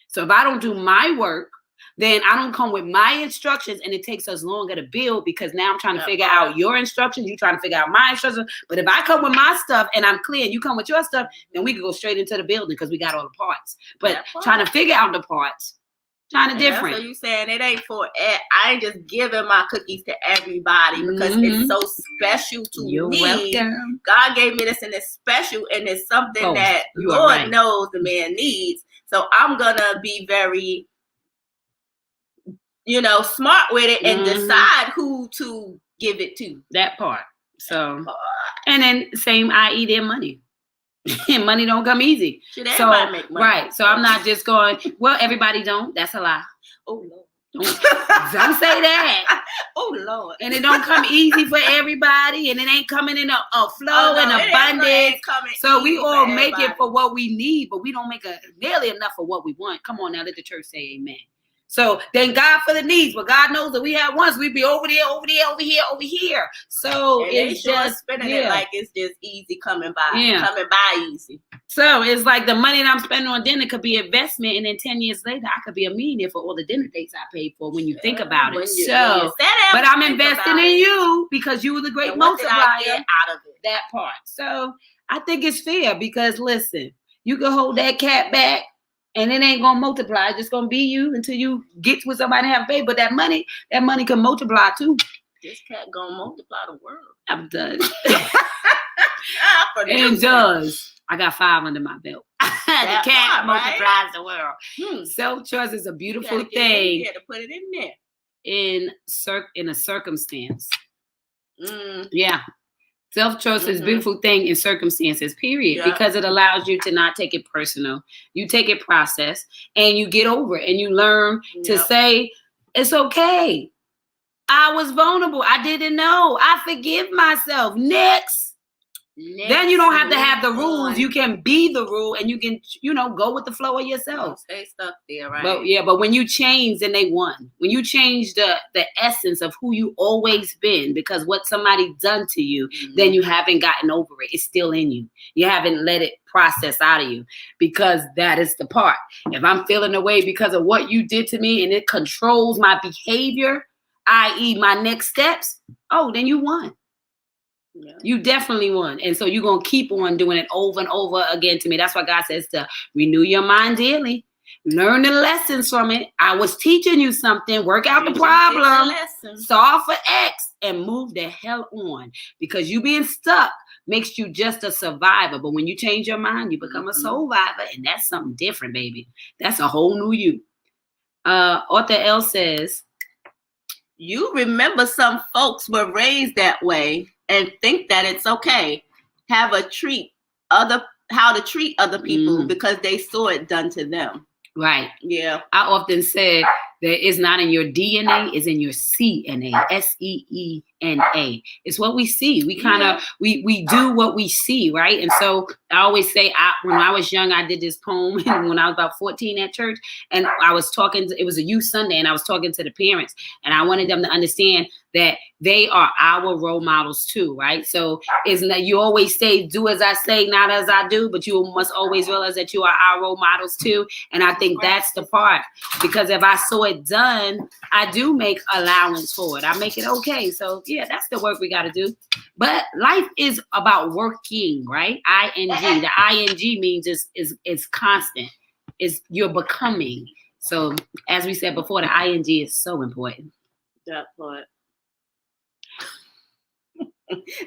B: So if I don't do my work, then I don't come with my instructions, and it takes us longer to build, because now I'm trying to figure out your instructions, you trying to figure out my instructions. But if I come with my stuff and I'm clear, and you come with your stuff, then we can go straight into the building, because we got all the parts. But trying to figure out the parts, kind of different.
A: So you saying it ain't I ain't just giving my cookies to everybody, because it's so special to me.
B: You're welcome.
A: God gave me this, and it's special, and it's something that Lord knows the man needs. So I'm gonna be very, smart with it, and decide who to give it to.
B: That part. So, and then same, i.e. their money. Money don't come easy.
A: Should everybody make money?
B: Right. So I'm not just going, well, everybody don't. That's a lie.
A: Oh, no.
B: Don't say that.
A: Oh Lord.
B: And it don't come easy for everybody, and it ain't coming in a flow and abundance. So we all make it for what we need, but we don't make nearly enough for what we want. Come on now, let the church say amen. So thank God for the needs, but God knows that we have wants. We'd be over there, over here. So
A: and
B: it's just
A: spending it like it's just easy coming by easy.
B: So it's like the money that I'm spending on dinner could be investment, and then 10 years later, I could be a millionaire for all the dinner dates I paid for when you think about it. But I'm investing in you because you were the great multiplier
A: out of it.
B: That part. So I think it's fair because listen, you can hold that cat back and it ain't gonna multiply. It's just gonna be you until you get with somebody and have faith. But that money can multiply too.
A: This cat gonna multiply the world.
B: I'm done. It does. I got 5 under my belt. The cat multiplies the world. Self-trust is a beautiful thing.
A: You got to put it in there.
B: In a circumstance. Yeah. Self-trust is a beautiful thing in circumstances, period. Yeah. Because it allows you to not take it personal. You take it process and you get over it and you learn to say, it's okay. I was vulnerable. I didn't know. I forgive myself. Next. Then you don't have to have the rules. You can be the rule and you can, go with the flow of yourself.
A: Stay stuck there, right?
B: But when you change, then they won. When you change the essence of who you always been, because what somebody done to you, then you haven't gotten over it. It's still in you. You haven't let it process out of you, because that is the part. If I'm feeling away because of what you did to me and it controls my behavior, i.e. my next steps, then you won. Yeah. You definitely won. And so you're going to keep on doing it over and over again to me. That's why God says to renew your mind daily. Learn the lessons from it. I was teaching you something. Work out the problem. Solve for X and move the hell on. Because you being stuck makes you just a survivor. But when you change your mind, you become a survivor. And that's something different, baby. That's a whole new you. Author L says,
A: you remember some folks were raised that way and think that it's okay how to treat other people because they saw it done to them. Right. Yeah.
B: I often said that it's not in your DNA, it's in your CNA. SEENA. It's what we see. We kind of we do what we see, right? And so I always say, when I was young, I did this poem when I was about 14 at church, and I was talking. It was a youth Sunday, and I was talking to the parents, and I wanted them to understand that they are our role models too, right? So it's not, you always say, do as I say, not as I do, but you must always realize that you are our role models too. And I think that's the part, because if I saw it done, I do make allowance for it. I make it okay. So yeah, that's the work we got to do. But life is about working, right? ING. The ING means it's constant. You're becoming. So as we said before, the ING is so important.
A: That part.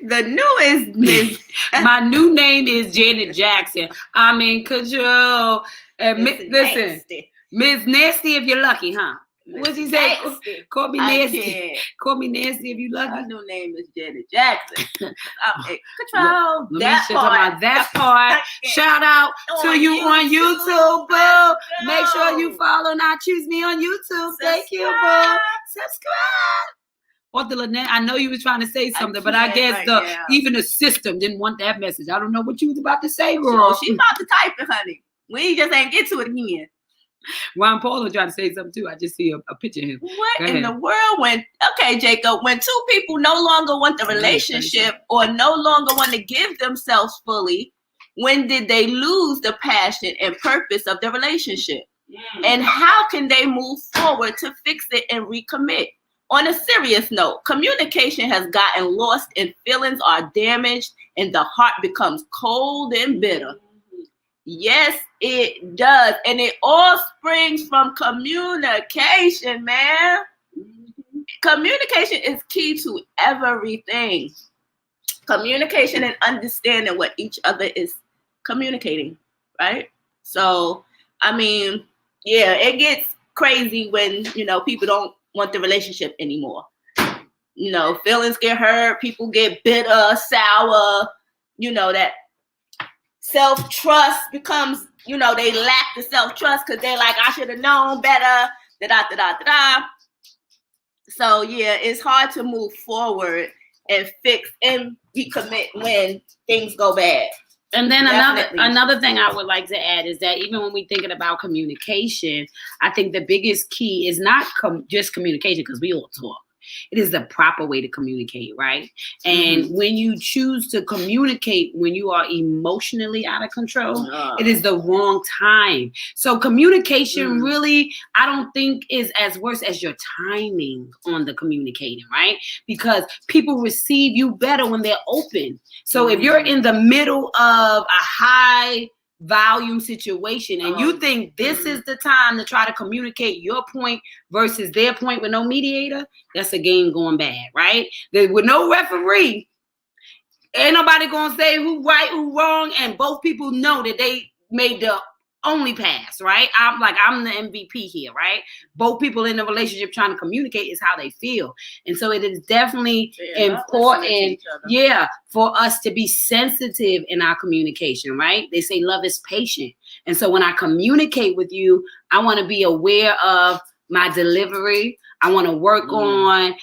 A: The newest Miss.
B: My new name is Janet Jackson. I'm in control. Listen, Miss Nasty if you're lucky, huh? What's he say? Call me nasty. Call me nasty if you lucky.
A: My new name is Janet Jackson. I'm in control. That
B: part. Shout out to you on YouTube, boo. Make sure you follow Not Choose Me on YouTube. Thank you, boo. Subscribe. Author Lynette, I know you was trying to say something, but I guess even the system didn't want that message. I don't know what you was about to say, girl.
A: She about to type it, honey. We just ain't get to it again.
B: Ron Paul was trying to say something too. I just see a picture of him.
A: What in the world Jacob, when two people no longer want the relationship or no longer want to give themselves fully, when did they lose the passion and purpose of the relationship? And how can they move forward to fix it and recommit? On a serious note, communication has gotten lost and feelings are damaged and the heart becomes cold and bitter. Yes, it does. And it all springs from communication, man. Communication is key to everything. Communication and understanding what each other is communicating, right? So, I mean, yeah, it gets crazy when, people don't want the relationship anymore. Feelings get hurt, people get bitter, sour, that self-trust becomes, they lack the self-trust because they're like, I should have known better, da-da-da-da-da-da. So yeah, it's hard to move forward and fix and recommit when things go bad.
B: And then
A: Definitely.
B: another thing I would like to add is that even when we're thinking about communication, I think the biggest key is not just communication, because we all talk. It is the proper way to communicate, right? And when you choose to communicate when you are emotionally out of control, it is the wrong time. So communication really, I don't think is as worse as your timing on the communicating, right? Because people receive you better when they're open. So if you're in the middle of a high volume situation and you think this is the time to try to communicate your point versus their point with no mediator, that's a game going bad, right? With no referee, ain't nobody gonna say who right, who wrong, and both people know that they made the only pass, right? I'm the MVP here, right? Both people in the relationship trying to communicate is how they feel. And so it is definitely important, for us to be sensitive in our communication, right? They say love is patient. And so when I communicate with you, I want to be aware of my delivery. I want to work on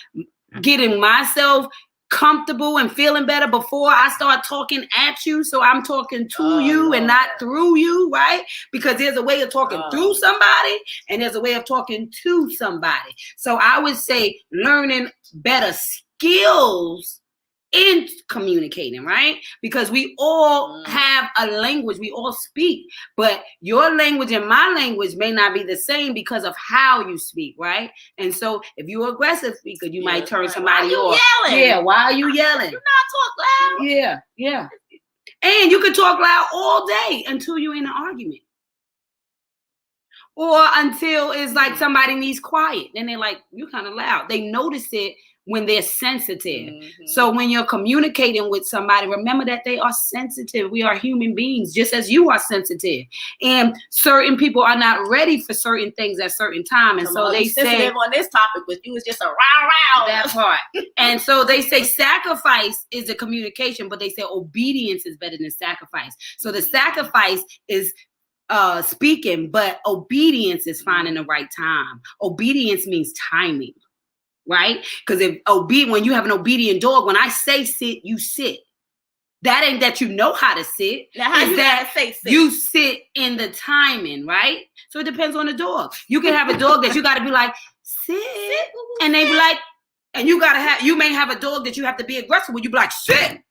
B: getting myself comfortable and feeling better before I start talking at you. So I'm talking to you and not through you, right? Because there's a way of talking through somebody and there's a way of talking to somebody. So I would say learning better skills in communicating, right? Because we all have a language, we all speak, but your language and my language may not be the same because of how you speak, right? And so if you're an aggressive speaker, you might turn somebody off. Yeah, why are you yelling?
A: Do not talk loud.
B: Yeah. And you can talk loud all day until you're in an argument. Or until it's like somebody needs quiet. Then they're like, you're kind of loud. They notice it when they're sensitive. So when you're communicating with somebody, remember that they are sensitive. We are human beings, just as you are sensitive. And certain people are not ready for certain things at certain time. And so they say
A: on this topic with you is just a row.
B: That part. And so they say sacrifice is a communication, but they say obedience is better than sacrifice. So the sacrifice is speaking, but obedience is finding the right time. Obedience means timing. Right? Because when you have an obedient dog, when I say sit, you sit. That ain't that you know how to sit.
A: Now, how
B: it's
A: you
B: that
A: say sit?
B: You sit in the timing, right? So it depends on the dog. You can have a dog that you got to be like, sit. And they be like, and you may have a dog that you have to be aggressive with. You be like, sit.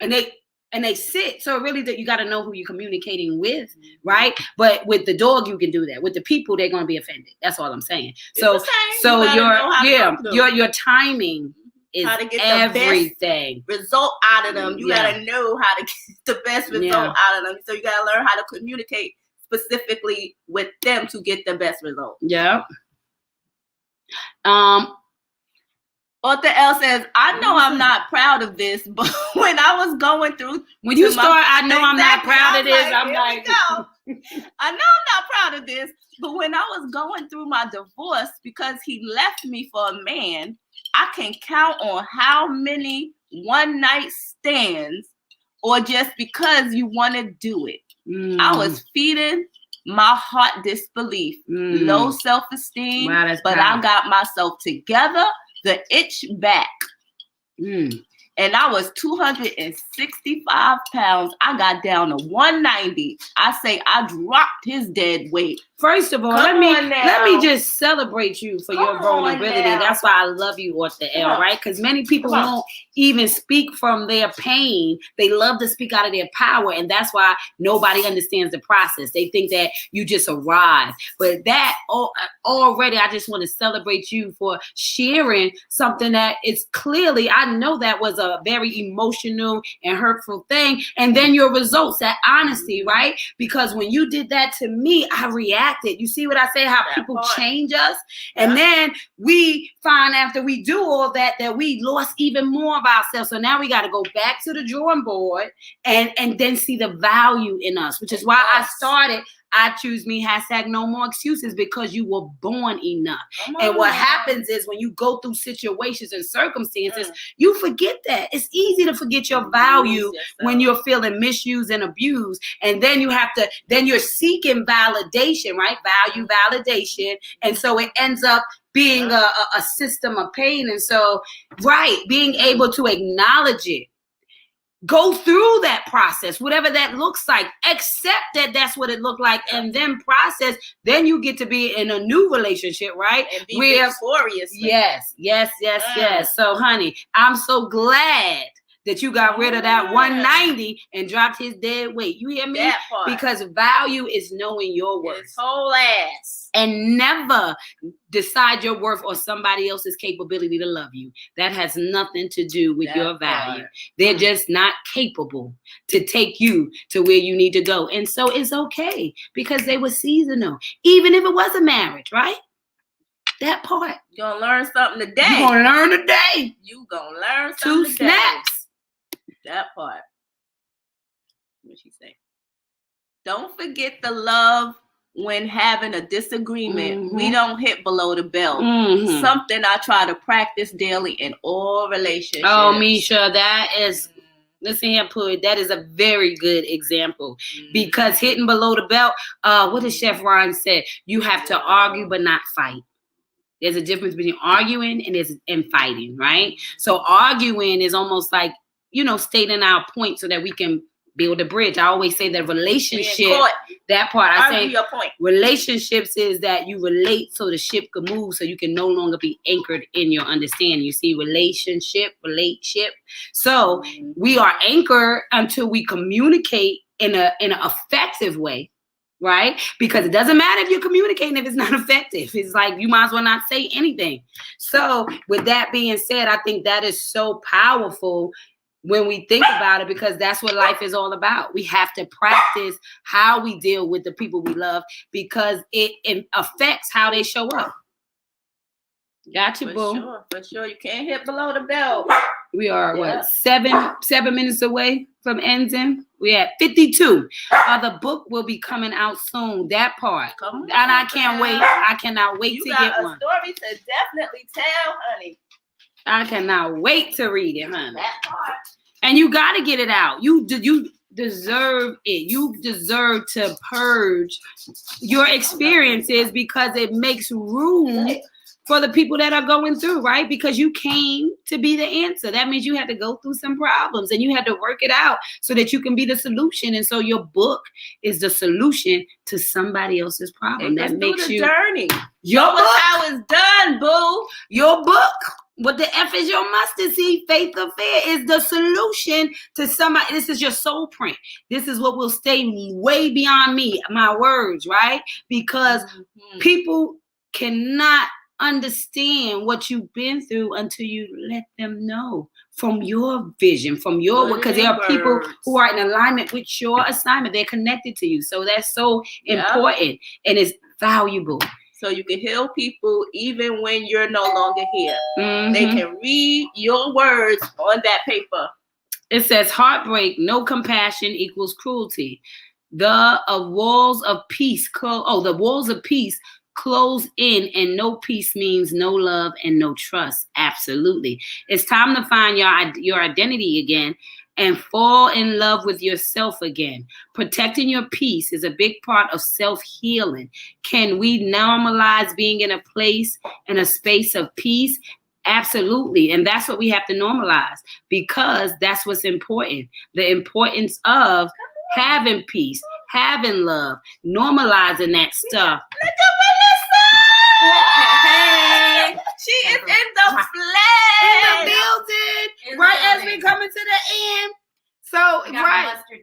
B: And they sit. So really that you got to know who you're communicating with, right? But with the dog, you can do that. With the people, they're going to be offended. That's all I'm saying. So your timing is
A: how to get
B: everything.
A: The best result out of them. You got to know how to get the best result out of them. So you got to learn how to communicate specifically with them to get the best result.
B: Yeah.
A: Author L says, I know I'm not proud of this, but when I was going through...
B: When you start, I know I'm not proud of this, I'm like...
A: I know I'm not proud of this, but when I was going through my divorce, because he left me for a man, I can count on how many one-night stands or just because you want to do it. I was feeding my heart disbelief, low self-esteem, but I got myself together, the itch back. And I was 265 pounds. I got down to 190. I say I dropped his dead weight.
B: First of all, let me just celebrate you for your vulnerability. That's why I love you, Author L, right? Because many people don't even speak from their pain. They love to speak out of their power, and that's why nobody understands the process. They think that you just arrived. But that already, I just want to celebrate you for sharing something that is clearly, I know that was a very emotional and hurtful thing. And then your results, that honesty, right? Because when you did that to me, I reacted. You see what I say, how people change us? And then we find after we do all that we lost even more of ourselves. So now we got to go back to the drawing board and then see the value in us, which is why I started I choose me, hashtag no more excuses, because you were born enough. And what happens is when you go through situations and circumstances, you forget that. It's easy to forget your value when you're feeling misused and abused. And then then you're seeking validation, right? Value validation. And so it ends up being a system of pain. And so, right, being able to acknowledge it, go through that process, whatever that looks like, accept that that's what it looked like, and then process. Then you get to be in a new relationship, right?
A: And be victorious.
B: Yes. So, honey, I'm so glad that you got rid of that 190 and dropped his dead weight. You hear me?
A: That part.
B: Because value is knowing your worth.
A: His whole ass.
B: And never decide your worth or somebody else's capability to love you. That has nothing to do with your value. They're just not capable to take you to where you need to go. And so it's okay, because they were seasonal. Even if it was a marriage, right? That part.
A: You're going to learn something today.
B: You're going to learn today.
A: You going to learn something
B: 2
A: today.
B: snaps.
A: That part. What she say? Don't forget the love when having a disagreement.
B: Mm-hmm.
A: We don't hit below the belt.
B: Mm-hmm.
A: Something I try to practice daily in all relationships.
B: Oh, Misha, that is, listen here, Pooh, that is a very good example. Because hitting below the belt, what did Chef Ron say? You have to argue but not fight. There's a difference between arguing and fighting, right? So arguing is almost like, stating our point so that we can build a bridge. I always say that relationship, that part, I say
A: your point.
B: Relationships is that you relate so the ship can move, so you can no longer be anchored in your understanding. You see, relationship. So we are anchored until we communicate in an effective way, right? Because it doesn't matter if you're communicating if it's not effective. It's like you might as well not say anything. So with that being said, I think that is so powerful when we think about it, because that's what life is all about. We have to practice how we deal with the people we love, because it affects how they show up. Got you, boo.
A: For sure. You can't hit below the belt.
B: We are, what, 7 minutes away from ending? We at 52. The book will be coming out soon, that part. And I can't wait. I cannot wait to get one.
A: You got a story to definitely tell, honey.
B: I cannot wait to read it, honey.
A: That part.
B: And you got to get it out. You deserve it. You deserve to purge your experiences, because it makes room for the people that are going through, right? Because you came to be the answer. That means you had to go through some problems and you had to work it out so that you can be the solution. And so your book is the solution to somebody else's problem. That makes you
A: journey.
B: Your book.
A: How it's done, boo.
B: Your book. What the F is your mustard seed? Faith or fear is the solution to somebody. This is your soul print. This is what will stay way beyond me, my words, right? Because people cannot understand what you've been through until you let them know from your vision, from your, because there are people who are in alignment with your assignment. They're connected to you. So that's so important, and it's valuable.
A: So you can heal people even when you're no longer here.
B: Mm-hmm.
A: They can read your words on that paper.
B: It says heartbreak, no compassion equals cruelty. The walls of peace close in, and no peace means no love and no trust. Absolutely. It's time to find your identity again and fall in love with yourself again. Protecting your peace is a big part of self-healing. Can we normalize being in a place, in a space of peace? Absolutely. And that's what we have to normalize, because that's what's important. The importance of having peace, having love, normalizing that stuff.
A: Look at Melissa! Hey, she is in the flesh.
B: In the building. Right as we coming to the end. So,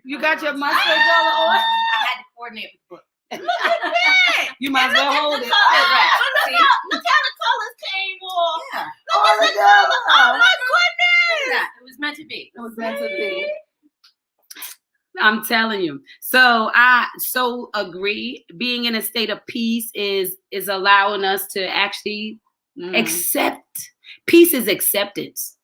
B: you got your mustard color on?
C: I had to coordinate with the book.
A: Look at that.
B: You might as well hold it.
A: Look how the colors came off.
C: Yeah.
A: Look at the colors. Oh my goodness.
C: It was meant to be.
B: It was meant to be. I'm telling you. So I so agree. Being in a state of peace is allowing us to actually accept. Peace is acceptance.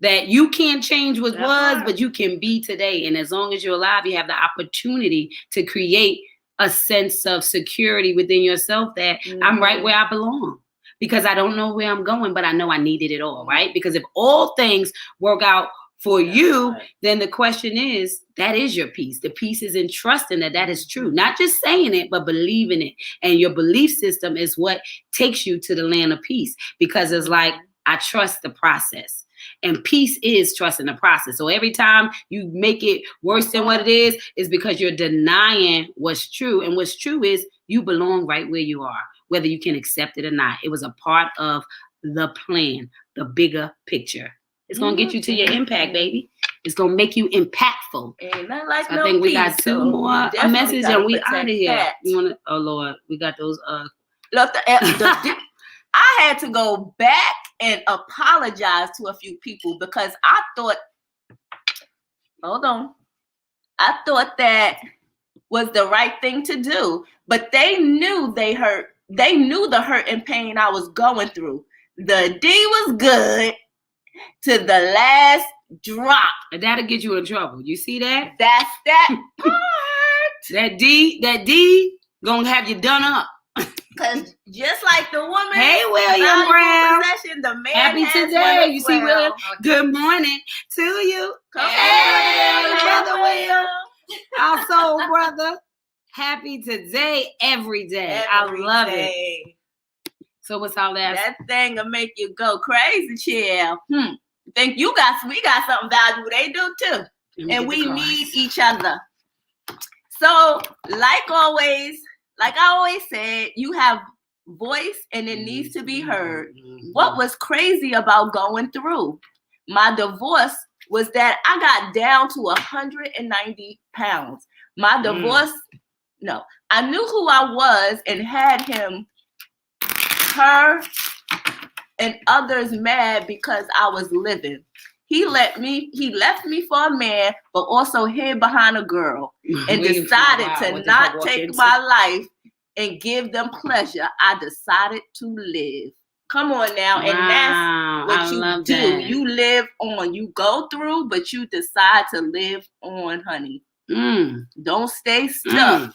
B: That you can't change what was, but you can be today. And as long as you're alive, you have the opportunity to create a sense of security within yourself that I'm right where I belong. Because I don't know where I'm going, but I know I needed it all, right? Because if all things work out for you, then the question is, that is your peace. The peace is in trusting that is true. Not just saying it, but believing it. And your belief system is what takes you to the land of peace. Because it's like, I trust the process. And peace is trusting the process. So every time you make it worse than what it is because you're denying what's true. And what's true is you belong right where you are, whether you can accept it or not. It was a part of the plan, the bigger picture. It's going to get you to your impact, baby. It's going to make you impactful.
A: Ain't nothing like
B: I think we got two more messages and we out of here.
A: That.
B: Oh, Lord. We got those.
A: Look, I had to go back and apologize to a few people because I thought, hold on, I thought that was the right thing to do, but they knew the hurt and pain I was going through. The D was good to the last drop.
B: And that'll get you in trouble. You see that?
A: That's that part.
B: That D gonna have you done up.
A: Because just like the woman,
B: hey William Brown,
A: the man
B: happy today. You see William? Good morning to you. Hey, brother William, our soul brother. Happy today, every day. I love it. So what's all that?
A: That thing will make you go crazy, chill. Think we got something valuable. They do too, and we need each other. So, like I always said, you have voice and it needs to be heard. What was crazy about going through my divorce was that I got down to 190 pounds. My divorce, I knew who I was and had her and others mad because I was living. He left me for a man, but also hid behind a girl and decided to not take my life and give them pleasure. I decided to live. Come on now. And that's what you do. That. You live on. You go through, but you decide to live on, honey. Don't stay stuck.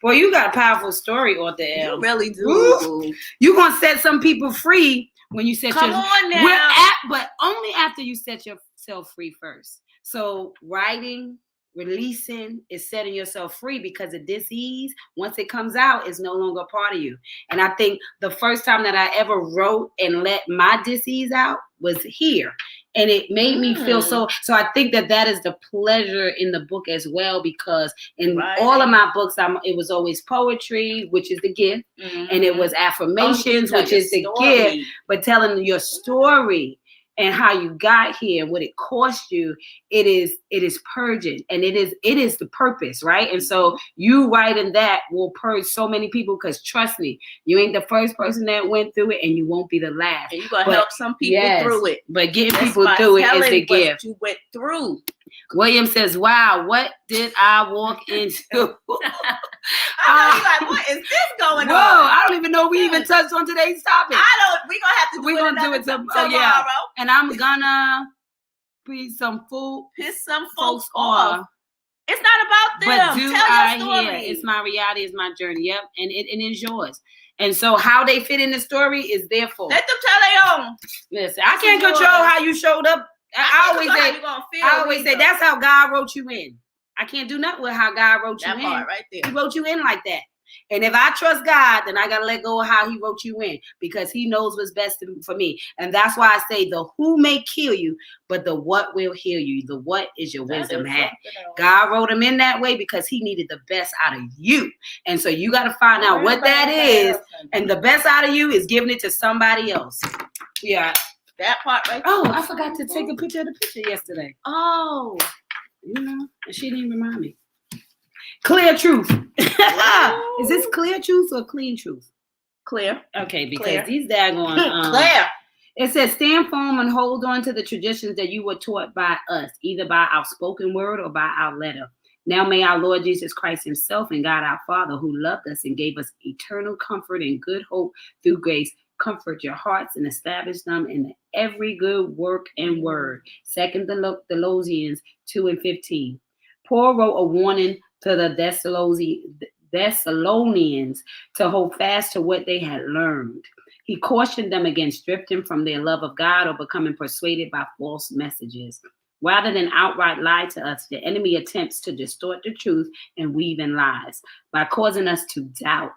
B: Well, you got a powerful story, Author L.
A: You really do.
B: You're going to set some people free when you set
A: Come on now.
B: But only after you set yourself free first. So writing, releasing is setting yourself free because the disease, once it comes out, is no longer a part of you. And I think the first time that I ever wrote and let my disease out was here. And it made me feel so I think that is the pleasure in the book as well, because in all of my books, it was always poetry, which is the gift, and it was affirmations, which is the gift, but telling your story and how you got here and what it cost you, it is purging, and it is the purpose, right? And so you writing that will purge so many people, because trust me, you ain't the first person that went through it, and you won't be the last.
A: And you're gonna help some people through it.
B: But getting people through it is the gift.
A: You went through.
B: William says, "Wow, what did I walk into?"
A: I was like, "What is this going on?"
B: I don't even know we even touched on today's topic.
A: We're gonna have to do it tomorrow.
B: Yeah. And I'm gonna piss some folks off.
A: It's not about them.
B: But do
A: Tell your story.
B: It's my reality, it's my journey. Yep, and it is yours. And so how they fit in the story is their fault.
A: Let them tell their own.
B: Listen, I can't control how you showed up. I always say that's how God wrote you in. I can't do nothing with how God wrote you in.
A: Part right there.
B: He wrote you in like that. And if I trust God, then I got to let go of how he wrote you in, because he knows what's best for me. And that's why I say the who may kill you, but the what will heal you. The what is your wisdom hat. God wrote him in that way because he needed the best out of you. And so you got to find out what that is. And the best out of you is giving it to somebody else. Yeah.
A: That part right there.
B: Oh, I forgot to take a picture of the picture yesterday.
A: Oh.
B: And she didn't even remind me. Clear truth. Is this clear truth or clean truth?
A: Clear.
B: Okay, because these daggone
A: clear.
B: It says, stand firm and hold on to the traditions that you were taught by us, either by our spoken word or by our letter. Now may our Lord Jesus Christ himself and God our Father, who loved us and gave us eternal comfort and good hope through grace, comfort your hearts and establish them in every good work and word. 2 Thessalonians 2:15. Paul wrote a warning to the Thessalonians to hold fast to what they had learned. He cautioned them against drifting from their love of God or becoming persuaded by false messages. Rather than outright lie to us, the enemy attempts to distort the truth and weave in lies. By causing us to doubt,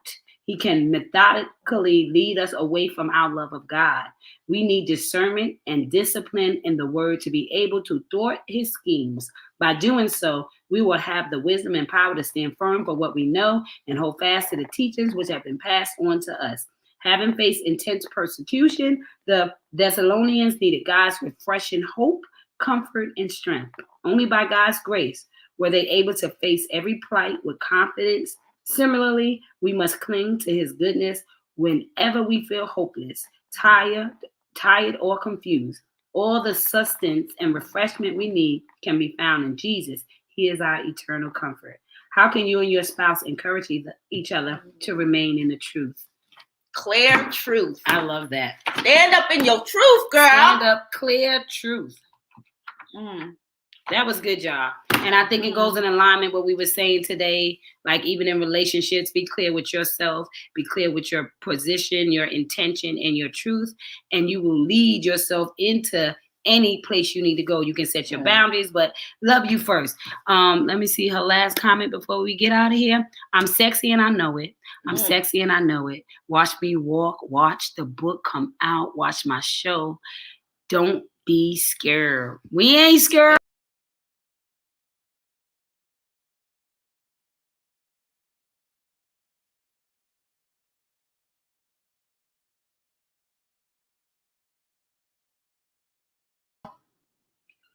B: he can methodically lead us away from our love of God. We need discernment and discipline in the word to be able to thwart his schemes. By doing so, we will have the wisdom and power to stand firm for what we know and hold fast to the teachings which have been passed on to us. Having faced intense persecution, the Thessalonians needed God's refreshing hope, comfort, and strength. Only by God's grace were they able to face every plight with confidence. Similarly, we must cling to his goodness whenever we feel hopeless, tired, or confused. All the sustenance and refreshment we need can be found in Jesus. He is our eternal comfort. How can you and your spouse encourage each other to remain in the truth?
A: Clear truth.
B: I love that.
A: Stand up in your truth, girl.
B: Stand up, clear truth.
A: Mm.
B: That was good, y'all. And I think it goes in alignment with what we were saying today. Like even in relationships, be clear with yourself, be clear with your position, your intention, and your truth. And you will lead yourself into any place you need to go. You can set your boundaries, but love you first. Let me see her last comment before we get out of here. I'm sexy and I know it. I'm sexy and I know it. Watch me walk. Watch the book come out. Watch my show. Don't be scared. We ain't scared.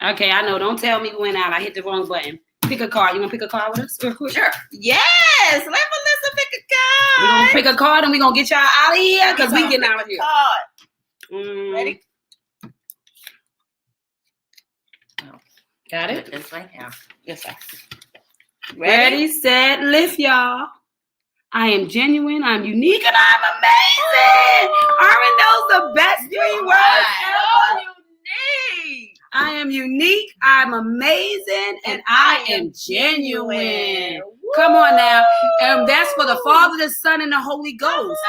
B: Okay, I know. Don't tell me we went out. I hit the wrong button. Pick a card. You want to pick a card with us real quick?
A: Sure. Yes. Let Melissa pick a card.
B: We're going to pick a card and we're going to get y'all out of here because we getting out of here.
A: Ready?
B: Got it?
A: It's right now. Yes, sir.
B: Ready, set, lift, y'all. I am genuine, I'm unique, and I'm amazing. Aren't those the best 3 words ever?
A: Unique.
B: I am unique, I'm amazing, and I am genuine. Come on now. That's for the Father, the Son, and the Holy Ghost.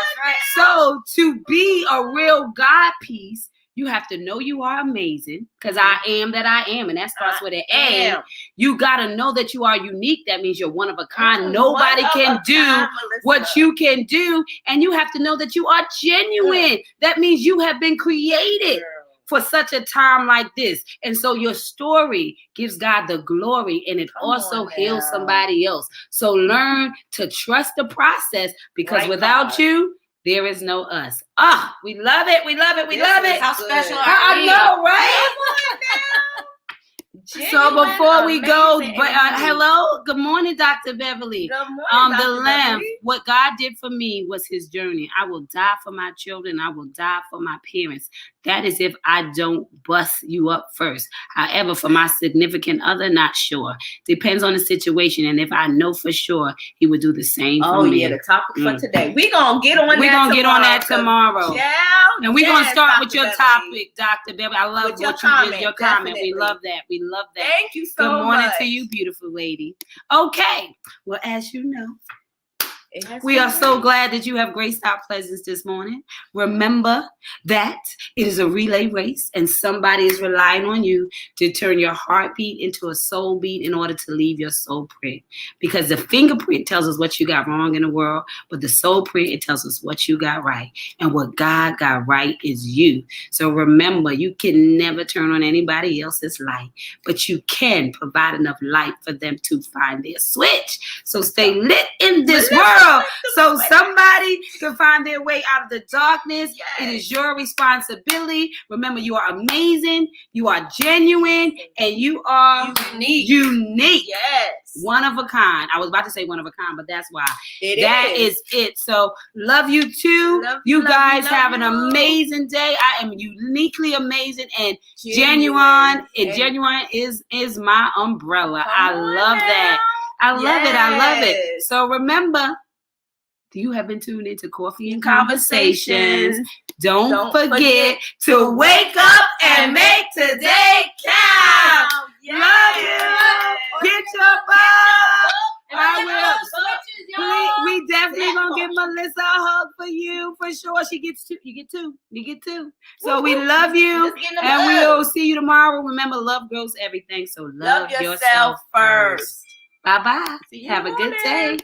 B: So to be a real God piece, you have to know you are amazing because I am that I am. And that starts with an A. You got to know that you are unique. That means you're one of a kind. Nobody can do what you can do. And you have to know that you are genuine. That means you have been created for such a time like this. And so your story gives God the glory and it also heals somebody else. So learn to trust the process because without you, there is no us. We love it. We love it. We love it.
C: How special are
B: I
C: we?
B: know, right? So before we go, hello, good morning, Dr. Beverly.
A: Good morning,
B: The
A: Dr.
B: lamb,
A: Beverly.
B: what God did for me was his journey. I will die for my children. I will die for my parents. That is if I don't bust you up first. However, for my significant other, not sure. Depends on the situation. And if I know for sure, he would do the same for me.
A: Oh, yeah, the topic for today. We're going to get on
B: We're going to get on that tomorrow.
A: Yeah.
B: And we're going to start with your
A: Beverly.
B: topic, Dr. Beverly. I love
A: With your
B: what you
A: comment,
B: did, your comment.
A: definitely.
B: We love that. We love that.
A: Thank you so much.
B: Good morning to you, beautiful lady. Okay. Well, as you know,
A: It has
B: we
A: been
B: are so
A: great.
B: glad that you have graced our presence this morning. Remember that it is a relay race and somebody is relying on you to turn your heartbeat into a soul beat in order to leave your soul print. Because the fingerprint tells us what you got wrong in the world, but the soul print, it tells us what you got right. And what God got right is you. So remember, you can never turn on anybody else's light, but you can provide enough light for them to find their switch. So stay lit in this world. So somebody can find their way out of the darkness.
A: Yes.
B: It is your responsibility. Remember, you are amazing, you are genuine, and you are unique.
A: Yes.
B: One of a kind. I was about to say one of a kind, but that's why.
A: That
B: is it. So love you too.
A: Love
B: you
A: you,
B: guys
A: love
B: have an
A: you.
B: amazing day. I am uniquely amazing and genuine. And genuine is my umbrella. I love that. I love it. I love it.
A: Yes.
B: So remember, you have been tuned into Coffee and Conversations. Don't forget to wake up and make today count.
A: Yes.
B: Love you. Get your buzz. I will.
C: Switches, y'all.
B: We Melissa, a hug for you for sure. She gets two. You get two. You get two. So we love you,
A: Just getting them
B: and
A: hugs.
B: we'll see you tomorrow. Remember, love grows everything. So love
A: Love yourself first.
B: Bye bye.
A: See you
B: Have
A: in
B: a
A: the
B: good
A: morning.
B: day.